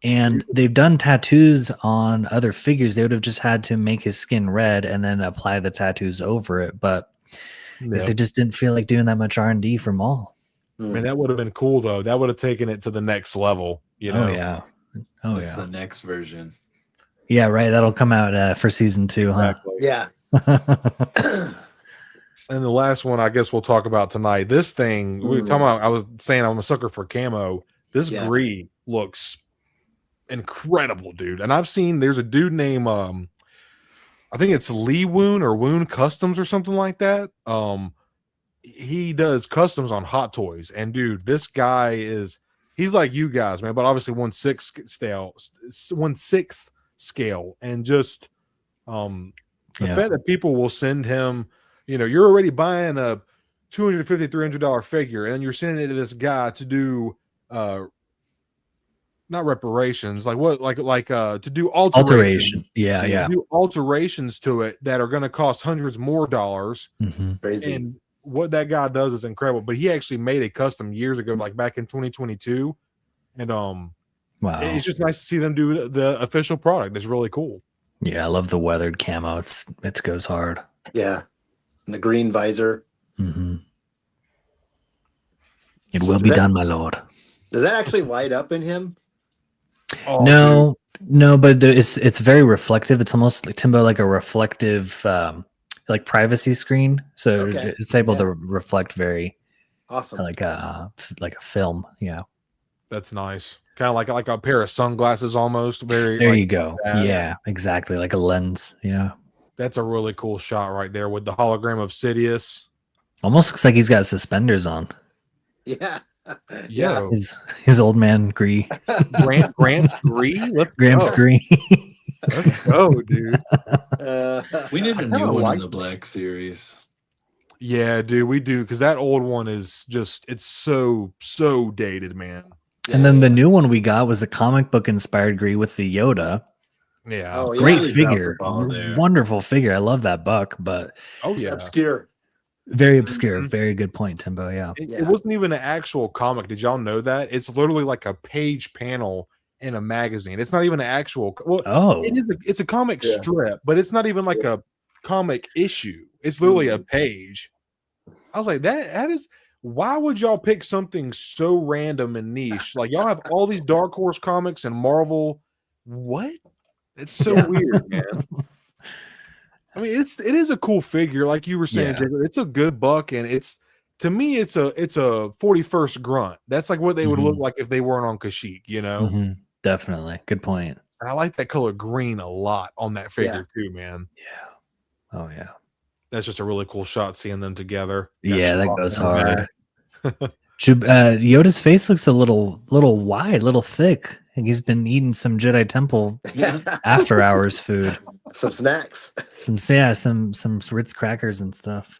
And they've done tattoos on other figures. They would have just had to make his skin red and then apply the tattoos over it. But I guess Yeah. they just didn't feel like doing that much R&D for Maul. Man, that would have been cool though. That would have taken it to the next level. You know. Oh yeah. Oh What's yeah. the next version? Yeah, right. That'll come out for season 2, huh? Exactly. Yeah. And the last one, I guess we'll talk about tonight. This thing we were talking about. I was saying I'm a sucker for camo. This Yeah. Gree looks incredible, dude. And I've seen there's a dude named I think it's Lee Woon or Woon Customs or something like that. He does customs on Hot Toys, and dude, this guy he's like you guys, man, but obviously 1/6 scale, and just the fact that people will send him, you know, you're already buying a $250, $300 figure, and you're sending it to this guy to do not reparations, like what, like to do Alteration. Yeah, to yeah. do alterations to it that are going to cost hundreds more dollars. Mhm. Crazy. And what that guy does is incredible. But he actually made a custom years ago, like back in 2022, and Wow. it's just nice to see them do the official product. It's really cool. Yeah, I love the weathered camo. It goes hard. Yeah. And the green visor. Mhm. It will be done, my lord. Does that actually light up in him? Oh, No, but it's very reflective. It's almost like Timbo, like a reflective, like privacy screen. So Okay. it's able Yeah. to reflect very Awesome. like a film. Yeah, that's nice. Kind of like a pair of sunglasses, almost. Very. there like you go. that. Yeah, exactly, like a lens. Yeah, That's a really cool shot right there with the hologram of Sidious. almost looks like he's got suspenders on. Yeah. Yo, His old man Gree, Gramps Gree. Gramps Gree. Let's go, dude. We need a kinda new one like in the Black series. Yeah, dude, we do, because that old one is just, it's so dated, man. And then the new one we got was a comic book inspired Gree with the Yoda. Yeah. Oh, yeah. Great Really figure, dropped the ball there. wonderful figure. I love that buck, but Oh yeah. Obscure. very obscure. Mhm. Very good point, Timbo. Yeah. It wasn't even an actual comic. Did y'all know that? It's literally like a page panel in a magazine. It's not even an actual. Well, Oh, it's a comic Yeah. strip, but it's not even like a comic issue. It's literally a page. I was like, that is. Why would y'all pick something so random and niche? Like y'all have all these Dark Horse comics and Marvel. What? It's so Yeah. weird, man. I mean, it is a cool figure, like you were saying, Yeah. Jacob. It's a good buck, and it's, to me, it's a 41st grunt. That's like what they would look like if they weren't on Kashyyyk, you know. mhm. Definitely. Good point. And I like that color green a lot on that figure too, man. Yeah. Oh yeah. That's just a really cool shot seeing them together. Yeah, that Chewbacca goes in the back. hard. Yoda's face looks a little wide, little thick. Like he's been eating some Jedi Temple after hours food. Some snacks. Some Ritz crackers and stuff.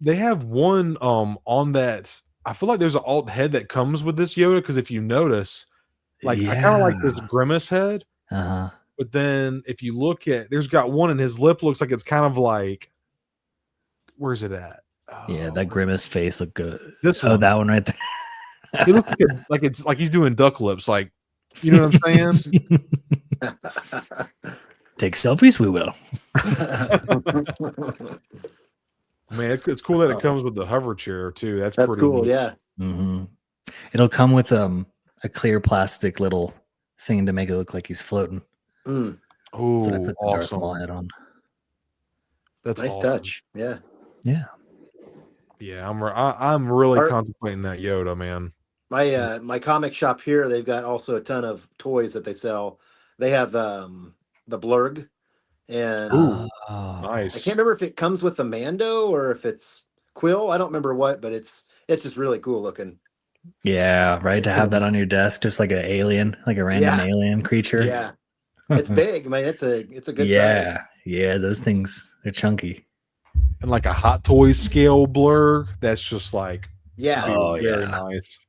They have one on that. I feel like there's an alt head that comes with this Yoda, because if you notice, like I kind of like this Grimace head, Uh-huh. but then if you look at, there's got one, and his lip looks like it's kind of like, where's it at? Yeah, that Grimace face looked good. This Oh, one. that one right there. He looks like it's like he's doing duck lips, like, you know what I'm saying? Take selfies, we will. Man, it's cool that it comes with the hover chair too. That's pretty cool. neat. Yeah. Mm-hmm. It'll come with a clear plastic little thing to make it look like he's floating. Mm. Oh, So I put the Darth awesome. Maul head on. That's Nice awesome. touch. Yeah. Yeah. Yeah, I'm really Art- contemplating that Yoda, man. My comic shop here, they've got also a ton of toys that they sell. They have the Blurg, and Ooh, Oh. nice. I can't remember if it comes with the Mando or if it's Quill. I don't remember what, but it's just really cool looking. Yeah, right. To have that on your desk, just like an alien, like a random alien creature. Yeah, it's big. I mean, it's a good yeah, size. yeah. Those things, they're chunky. And like a Hot Toys scale blur, that's just like Yeah, Oh, very yeah. nice.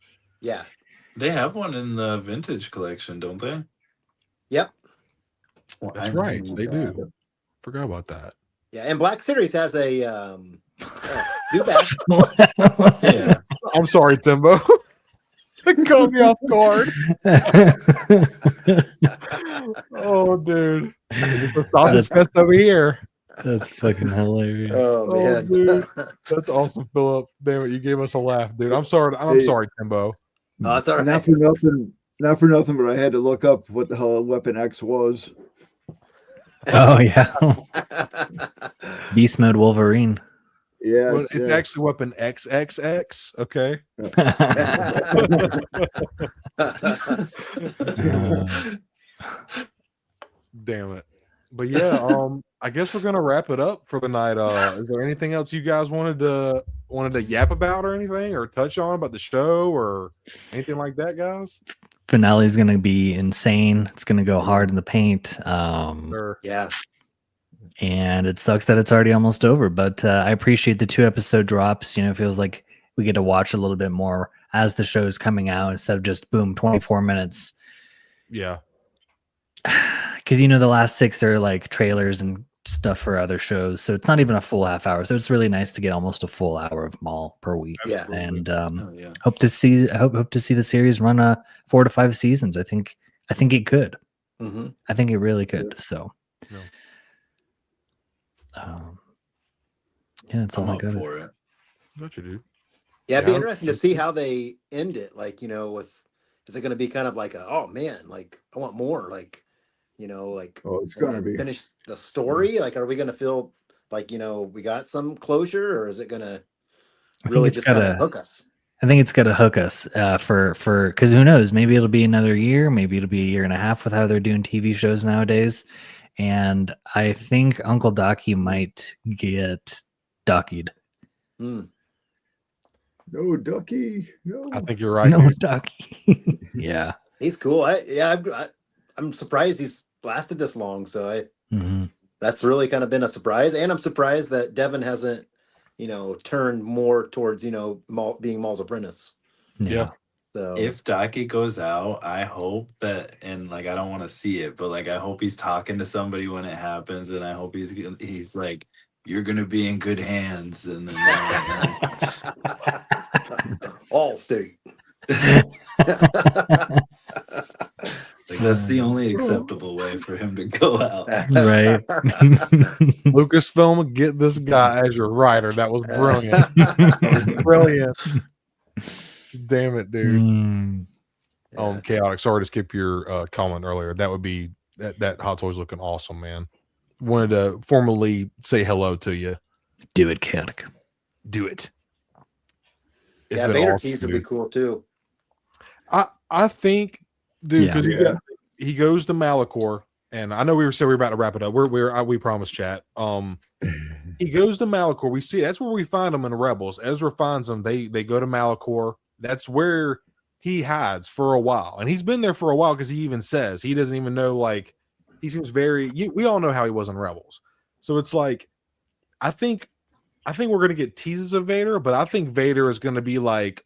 yeah, They have one in the vintage collection, don't they? yep, Well, That's I right, need they that. do. Forgot about that. yeah. And Black Series has a Dewback. Yeah. I'm sorry, Timbo. It caught me off guard. Oh, dude. Sausage fest over here. That's fucking hilarious. Oh Oh, man, dude. That's awesome, Philip. Damn it, you gave us a laugh, dude. I'm sorry. I'm Hey. sorry, Timbo. oh, it's all right. Not for nothing, but I had to look up what the hell Weapon X was. Oh yeah, Beast Mode Wolverine. Yes, Well, it's yeah. actually weapon XXX. Okay. Damn it. But yeah, I guess we're gonna wrap it up for the night. Is there anything else you guys wanted to yap about or anything or touch on about the show or anything like that, guys? Finale's gonna be insane. It's gonna go hard in the paint. Or Yeah, And it sucks that it's already almost over, but I appreciate the 2-episode drops. You know, it feels like we get to watch a little bit more as the show's coming out instead of just boom 24 minutes. yeah. Because you know the last 6 are like trailers and stuff for other shows, so it's not even a full half hour. So it's really nice to get almost a full hour of Maul per week. Yeah. And Oh, yeah. hope to see the series run 4 to 5 seasons. I think it could. hmm I think it really could. So, Yeah. Yeah, that's all I'm I up got. for it. What you do? Yeah, it'd be Yeah. interesting to see how they end it. Like, you know, is it going to be kind of like oh man, like I want more, like, you know, like Oh, it's when gonna they be. finish the story. Like, are we going to feel like, you know, we got some closure, or is it going to I think really it's just kind gotta- of hook us? I think it's got to hook us for because who knows? Maybe it'll be another year. Maybe it'll be a year and a half with how they're doing TV shows nowadays. And I think Uncle Docky might get Dockied. Mm. No, Ducky. No. I think you're right. No dude. Docky. Yeah. He's cool. I'm surprised he's lasted this long. So Mhm. that's really kind of been a surprise, and I'm surprised that Devin hasn't, you know, turned more towards, you know, being Maul's apprentice. Yeah. So If Docky goes out, I hope that, and like I don't want to see it, but like I hope he's talking to somebody when it happens, and I hope he's like, "You're gonna be in good hands," and then all state. like that's the only acceptable way for him to go out. Right. Lucasfilm, get this guy as your writer. That was brilliant. That was brilliant. Damn it, dude. Mm. Chaotic. Sorry to skip your comment earlier. That would be that Hot Toys looking awesome, man. Wanted to formally say hello to you. Do it, Chaotic. Do it. It's Yeah, been Vader awesome, tease would be dude. cool too. I think, dude, Yeah. because he goes to Malachor, and I know we were about to wrap it up. We promised, chat. He goes to Malachor. We see that's where we find him in Rebels. Ezra finds him. They go to Malachor. That's where he hides for a while, and he's been there for a while because he even says he doesn't even know. Like, he seems very. We all know how he was in Rebels, so it's like, I think we're gonna get teases of Vader, but I think Vader is gonna be like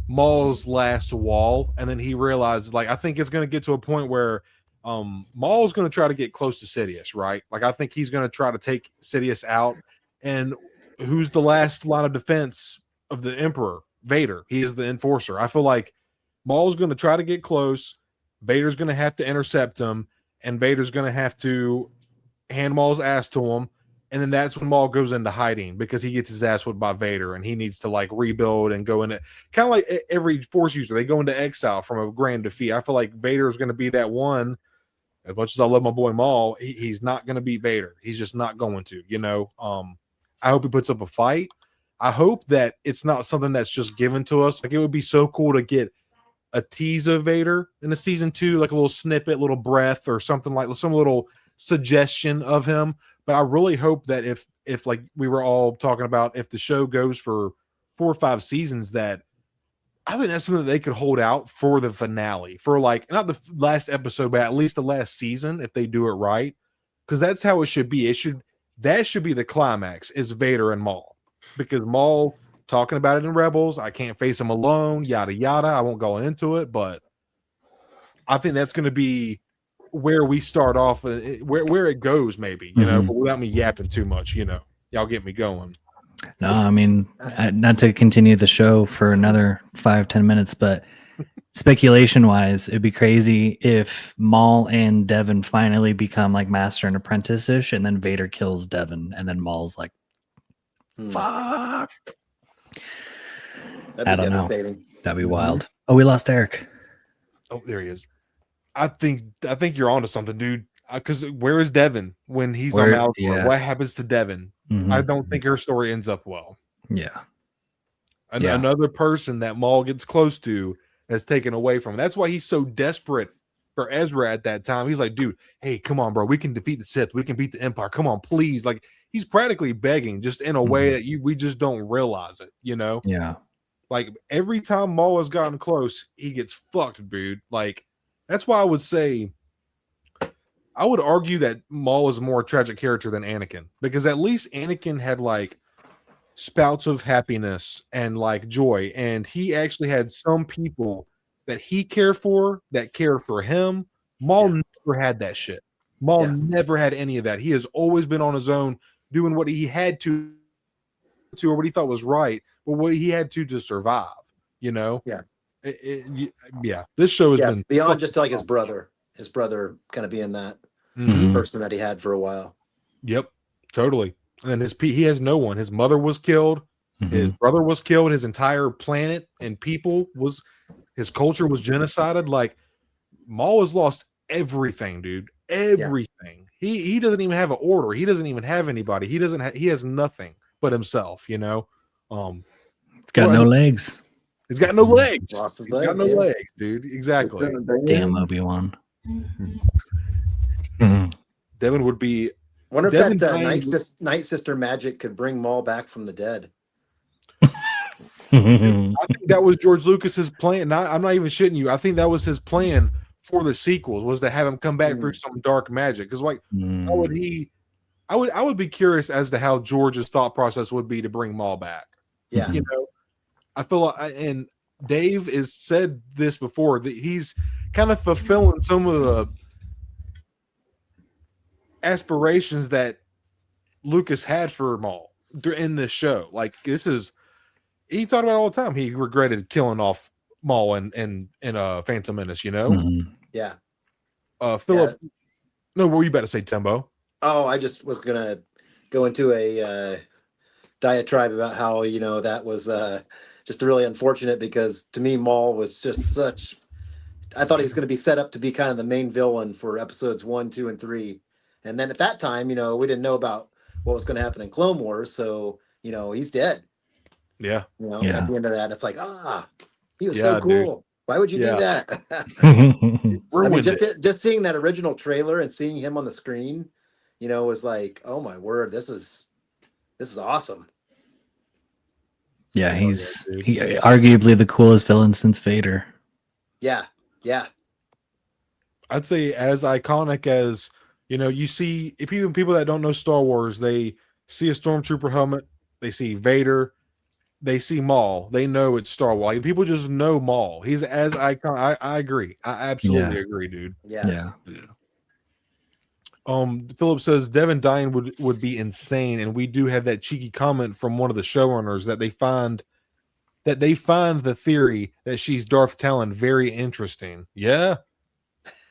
Maul's last wall, and then he realizes, like, I think it's going to get to a point where Maul's going to try to get close to Sidious, right? Like, I think he's going to try to take Sidious out, and who's the last line of defense of the Emperor? Vader. He is the enforcer. I feel like Maul's going to try to get close. Vader's going to have to intercept him, and Vader's going to have to hand Maul's ass to him. And then that's when Maul goes into hiding because he gets his ass whipped by Vader, and he needs to like rebuild and go into kind of like every Force user. They go into exile from a grand defeat. I feel like Vader is going to be that one. As much as I love my boy Maul, he's not going to beat Vader. He's just not going to, you know. I hope he puts up a fight. I hope that it's not something that's just given to us. Like, it would be so cool to get a tease of Vader in the season 2, like a little snippet, little breath, or something like some little suggestion of him. But I really hope that if like we were all talking about, if the show goes for 4 or 5 seasons, that I think that's something that they could hold out for the finale, for like not the last episode, but at least the last season, if they do it right, because that's how it should be. That should be the climax, is Vader and Maul, because Maul talking about it in Rebels, I can't face him alone, yada yada. I won't go into it, but I think that's going to be where we start off, where it goes, maybe, you know, but without me yapping too much, you know. Y'all get me going. No, I mean, not to continue the show for another 5-10 minutes, but speculation wise, it'd be crazy if Maul and Devin finally become like master and apprentice-ish, and then Vader kills Devin, and then Maul's like, fuck. That'd be devastating. Know. That'd be wild. Oh, we lost Eric. Oh, there he is. I think you're onto something, dude. Because where is Devin when he's on Malachor? Yeah. What happens to Devin? I don't think her story ends up well. Yeah. Another person that Maul gets close to that's taken away from him. That's why he's so desperate for Ezra at that time. He's like, dude, hey, come on, bro. We can defeat the Sith. We can beat the Empire. Come on, please. Like, he's practically begging, just in a way that we just don't realize it, you know? Yeah. Like, every time Maul has gotten close, he gets fucked, dude. Like, that's why I would say, I would argue that Maul is a more tragic character than Anakin, because at least Anakin had like spouts of happiness and like joy, and he actually had some people that he cared for that cared for him. Maul never had that shit. Maul never had any of that. He has always been on his own, doing what he had to or what he thought was right, but what he had to survive, you know? Yeah. This show has been beyond just like his brother kind of being that person that he had for a while. Yep, totally. And he has no one. His mother was killed. His brother was killed. His entire planet and people his culture was genocided. Like, Maul has lost everything, dude. Everything. He doesn't even have an order. He doesn't even have anybody. He has nothing but himself, you know. He's got no legs. He's got no legs. Lost his He's got no legs, dude. Exactly. Damn Obi-Wan. Devin would be. Wonder if that Night Sister magic could bring Maul back from the dead. I think that was George Lucas's plan. I'm not even shitting you. I think that was his plan for the sequels, was to have him come back through some dark magic. Because like, how would he? I would be curious as to how George's thought process would be to bring Maul back. Yeah, you know, I feel like, and Dave has said this before, that he's kind of fulfilling some of the aspirations that Lucas had for Maul in this show. Like, he talked about it all the time. He regretted killing off Maul in Phantom Menace, you know? Yeah. Philip, no, what were you about to say, Timbo? Oh, I just was gonna go into a diatribe about how, you know, that was just really unfortunate, because to me Maul was just I thought he was going to be set up to be kind of the main villain for episodes 1, 2, and 3. And then at that time, you know, we didn't know about what was going to happen in Clone Wars, so, you know, he's dead. Yeah. You know, at the end of that, it's like, he was so cool. Dude. Why would you do that? I mean, just seeing that original trailer and seeing him on the screen, you know, was like, oh my word, this is awesome. Yeah, he's arguably the coolest villain since Vader. Yeah. I'd say as iconic as, you know, you see, if even people that don't know Star Wars, they see a Stormtrooper helmet, they see Vader, they see Maul, they know it's Star Wars. Like, people just know Maul. He's as iconic. I agree. I absolutely agree, dude. Yeah. Philip says Devin dying would be insane, and we do have that cheeky comment from one of the showrunners that they find that they find the theory that she's Darth Talon very interesting. Yeah.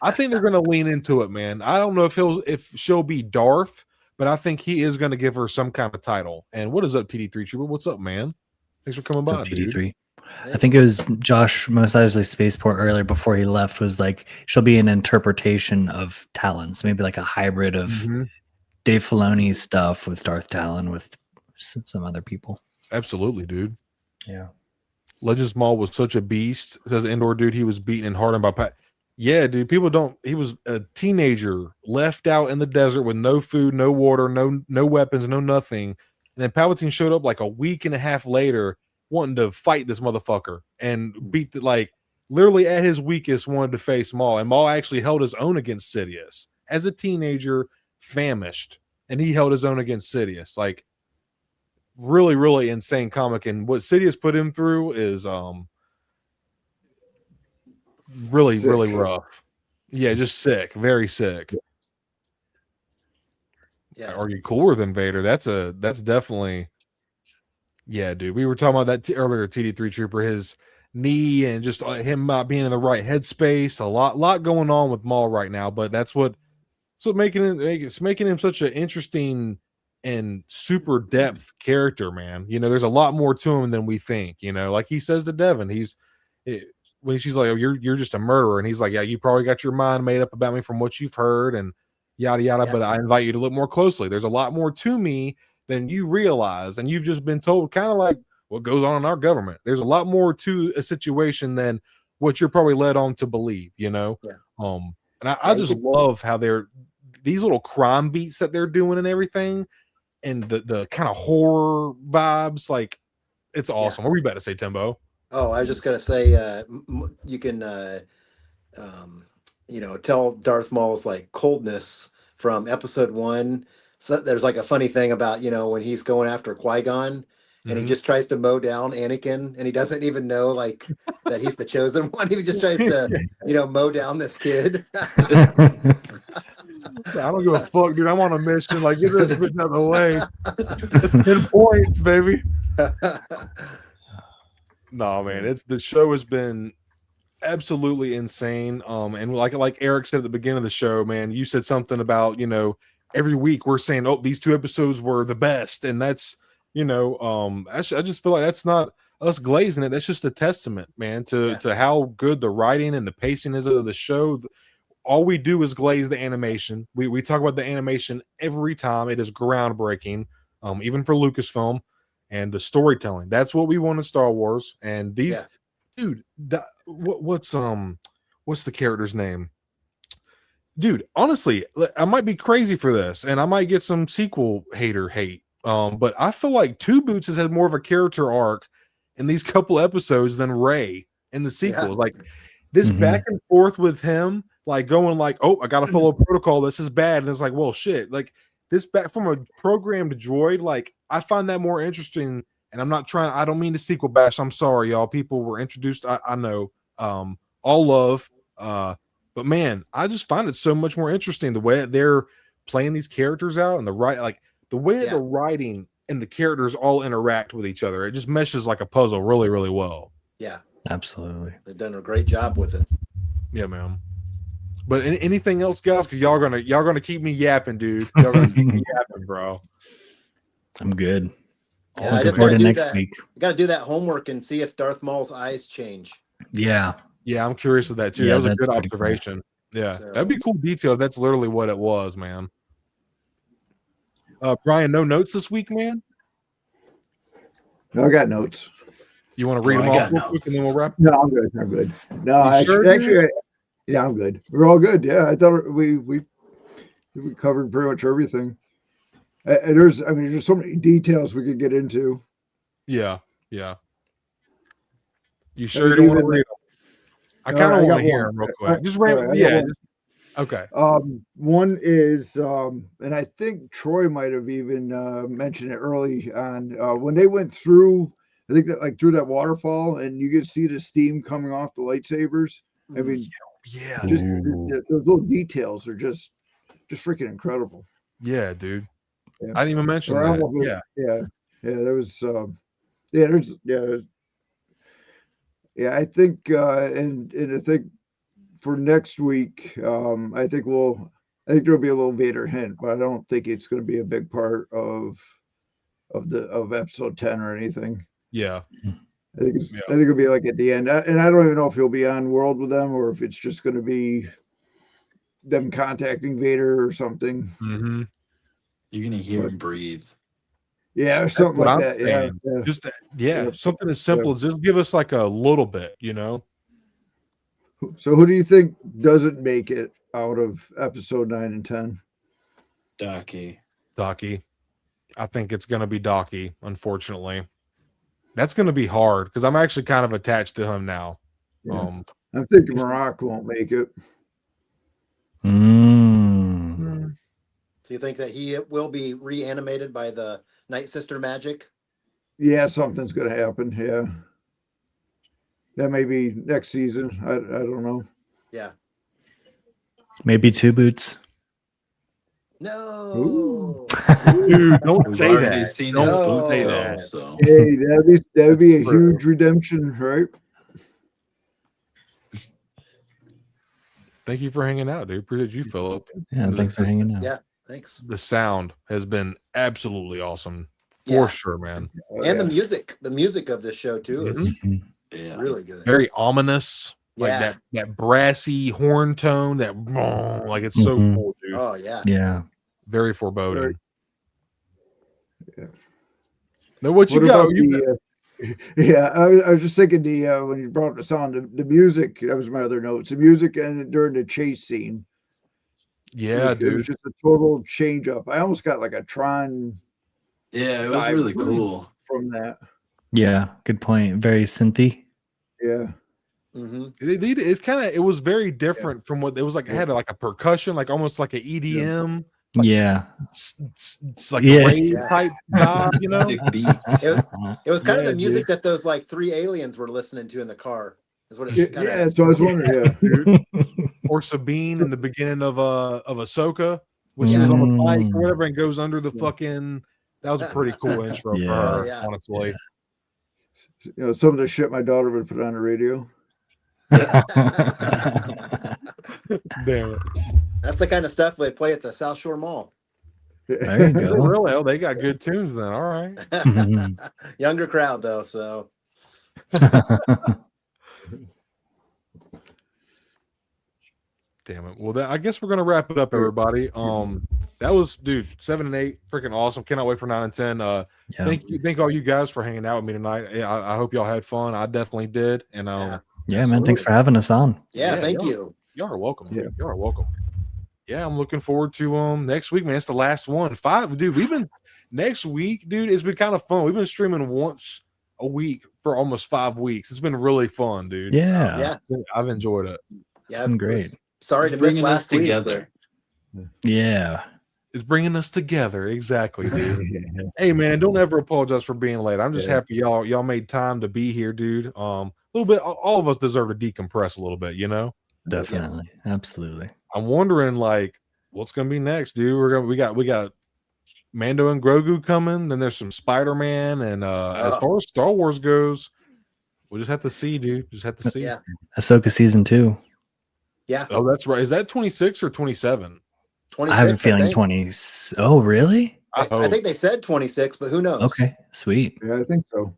I think they're going to lean into it, man. I don't know if she'll be Darth, but I think he is going to give her some kind of title. And what is up, TD3 Trooper? What's up, man? Thanks for coming by, dude. TD3. I think it was Josh Mos Eisley Spaceport earlier before he left was like she'll be an interpretation of Talon, so maybe like a hybrid of Dave Filoni's stuff with Darth Talon with some other people. Absolutely, dude. Yeah. Legends Maul was such a beast. Says Indoor dude, he was beaten and hardened by Pat. Yeah, dude. People don't. He was a teenager left out in the desert with no food, no water, no weapons, no nothing. And then Palpatine showed up like a week and a half later, wanting to fight this motherfucker and beat the, like literally at his weakest wanted to face Maul. And Maul actually held his own against Sidious as a teenager, famished, and he held his own against Sidious. Like really, really insane comic. And what Sidious put him through is really, Sick. really rough. Yeah, just sick, very sick. Yeah. Are you cooler than Vader? That's definitely. Yeah, dude. We were talking about that earlier. TD3 Trooper, his knee and just him not being in the right headspace. A lot going on with Maul right now. But that's what's making him such an interesting and super depth character, man. You know, there's a lot more to him than we think. You know, like he says to Devin, when she's like, "Oh, you're just a murderer," and he's like, "Yeah, you probably got your mind made up about me from what you've heard and yada yada." Yeah. But I invite you to look more closely. There's a lot more to me than you realize, and you've just been told kind of like what goes on in our government. There's a lot more to a situation than what you're probably led on to believe, you know. Yeah. And I just love how these little crime beats that they're doing and everything, and the kind of horror vibes. Like it's awesome. What were you about to say, Timbo? Oh, I was just gonna say you can tell Darth Maul's like coldness from episode 1. So there's like a funny thing about, when he's going after Qui-Gon and he just tries to mow down Anakin and he doesn't even know like that he's the chosen one. He just tries to, mow down this kid. I don't give a fuck, dude. I'm on a mission. Like, get this bitch out of the way. It's 10 points, baby. No, man. The show has been absolutely insane. And like Eric said at the beginning of the show, man, you said something about, every week we're saying, oh, these 2 episodes were the best. And that's, I just feel like that's not us glazing it. That's just a testament, man, to how good the writing and the pacing is of the show. All we do is glaze the animation. We talk about the animation every time. It is groundbreaking, even for Lucasfilm, and the storytelling. That's what we want in Star Wars. And these, dude, what's the character's name? Dude, honestly, I might be crazy for this, and I might get some sequel hater hate. But I feel like Two Boots has had more of a character arc in these couple episodes than Rey in the sequels. Yeah. Like this back and forth with him, like going like, oh, I gotta follow protocol. This is bad, and it's like, well, shit. Like this back from a programmed droid. Like I find that more interesting. And I don't mean to sequel bash. I'm sorry, y'all. People were introduced. I know. All love. But man, I just find it so much more interesting the way they're playing these characters out and the way the writing and the characters all interact with each other. It just meshes like a puzzle really, really well. Yeah, absolutely. They've done a great job with it. Yeah, man. But anything else, guys? Because y'all gonna keep me yapping, dude. Y'all gonna keep me yapping, bro. I'm good. Yeah, I just gotta do next week. I got to do that homework and see if Darth Maul's eyes change. Yeah. Yeah, I'm curious of that too. That was a good observation. Cool. Yeah, that'd be cool detail. That's literally what it was, man. Brian, no notes this week, man? No, I got notes. You want to read them off real quick and then we'll wrap? No, I'm good. I'm good. No, actually, yeah, I'm good. We're all good. Yeah, I thought we covered pretty much everything. There's so many details we could get into. Yeah. You sure you don't want to read them? I kind of want to hear them real quick. Just read. Okay. One is, and I think Troy might have even mentioned it early on when they went through. I think that through that waterfall, and you could see the steam coming off the lightsabers. I mean, just those little details are just freaking incredible. Yeah, dude. I didn't even mention that. Yeah. There was, there's Yeah, I think, and I think for next week, I think there'll be a little Vader hint, but I don't think it's going to be a big part of episode 10 or anything. Yeah. I think it'll be like at the end, and I don't even know if he'll be on world with them or if it's just going to be them contacting Vader or something. Mm-hmm. You're gonna hear him breathe. Yeah, or something like that. Saying. Yeah, Just something as simple as just give us like a little bit, you know. So who do you think doesn't make it out of episode 9 and 10? Docky. I think it's going to be Docky, unfortunately. That's going to be hard because I'm actually kind of attached to him now. Yeah. I'm thinking Maroszek won't make it. So you think that he will be reanimated by the Night Sister magic? Yeah, something's going to happen. Yeah. That may be next season. I don't know. Yeah. Maybe Two Boots. No. Dude, don't say Already that. seen Don't his boots say go, that. so. Hey, that'd be a huge redemption, right? Thank you for hanging out, dude. Appreciate you, Philip. Yeah, thanks for hanging out. Yeah, thanks. The sound has been absolutely awesome for sure, man. And the music of this show too is really good. Very ominous, like that brassy horn tone. That like it's so cool, dude. Oh yeah, yeah. Very foreboding. Yeah. Now, what you got? I was just thinking when you brought up the sound, the music. That was my other notes. The music and during the chase scene. Yeah, it was just a total change up. I almost got like a Tron. Yeah, it was really cool from that. Yeah, good point. Very synthy. Yeah. It's kind of. It was very different from what it was like. It had like a percussion, like almost like an EDM. Like, it's like a rave type vibe, you know. It was kind of the music that those like 3 aliens were listening to in the car. Is what it kind of. So I was wondering, or Sabine in the beginning of Ahsoka, when she was on the bike or whatever, and goes under the fucking. That was a pretty cool intro for her, honestly. You know, some of the shit my daughter would put on the radio. Damn it. That's the kind of stuff they play at the South Shore Mall. There you go. Really? Oh, they got good tunes then. All right. Younger crowd though, so. Damn it. Well, I guess we're gonna wrap it up, everybody. That was, dude, 7 and 8, freaking awesome. Cannot wait for 9 and 10. Thank all you guys for hanging out with me tonight. I hope y'all had fun. I definitely did. And yeah, man, thanks for having us on. Yeah, thank you. Y'all are welcome. Yeah, y'all are welcome. Yeah, I'm looking forward to next week, man. It's the last one. 5, dude. Next week, dude. It's been kind of fun. We've been streaming once a week for almost 5 weeks. It's been really fun, dude. Yeah, I've enjoyed it. Yeah, it's been great. Sorry to miss last week. Together. Yeah. It's bringing us together. Exactly, dude. Hey, man, don't ever apologize for being late. I'm just happy y'all made time to be here, dude. A little bit. All of us deserve to decompress a little bit, you know. Definitely, absolutely. I'm wondering, like, what's gonna be next, dude. We got Mando and Grogu coming. Then there's some Spider-Man, and as far as Star Wars goes, we'll just have to see, dude. Just have to see. Yeah. Ahsoka season 2. Yeah. Oh, that's right. Is that 26 or 27? 26, I have a feeling 20. Oh, really? I think they said 26, but who knows? Okay, sweet. Yeah, I think so.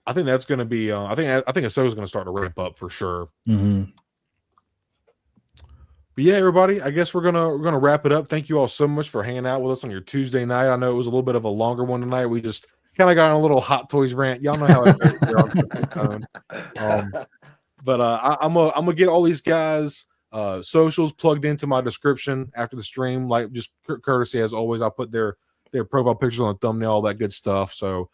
I think that's going to be. I think Ahsoka's going to start to ramp up for sure. But yeah, everybody, I guess we're gonna wrap it up. Thank you all so much for hanging out with us on your Tuesday night. I know it was a little bit of a longer one tonight. We just kind of got on a little Hot Toys rant. Y'all know how it goes. But I'm gonna get all these guys' socials plugged into my description after the stream. Like just courtesy as always, I'll put their profile pictures on the thumbnail, all that good stuff. So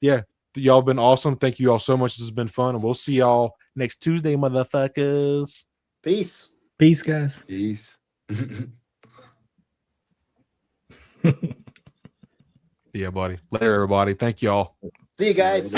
yeah, y'all have been awesome. Thank you all so much. This has been fun, and we'll see y'all next Tuesday, motherfuckers. Peace. Peace, guys. Peace. Yeah, buddy. Later, everybody. Thank y'all. See you guys.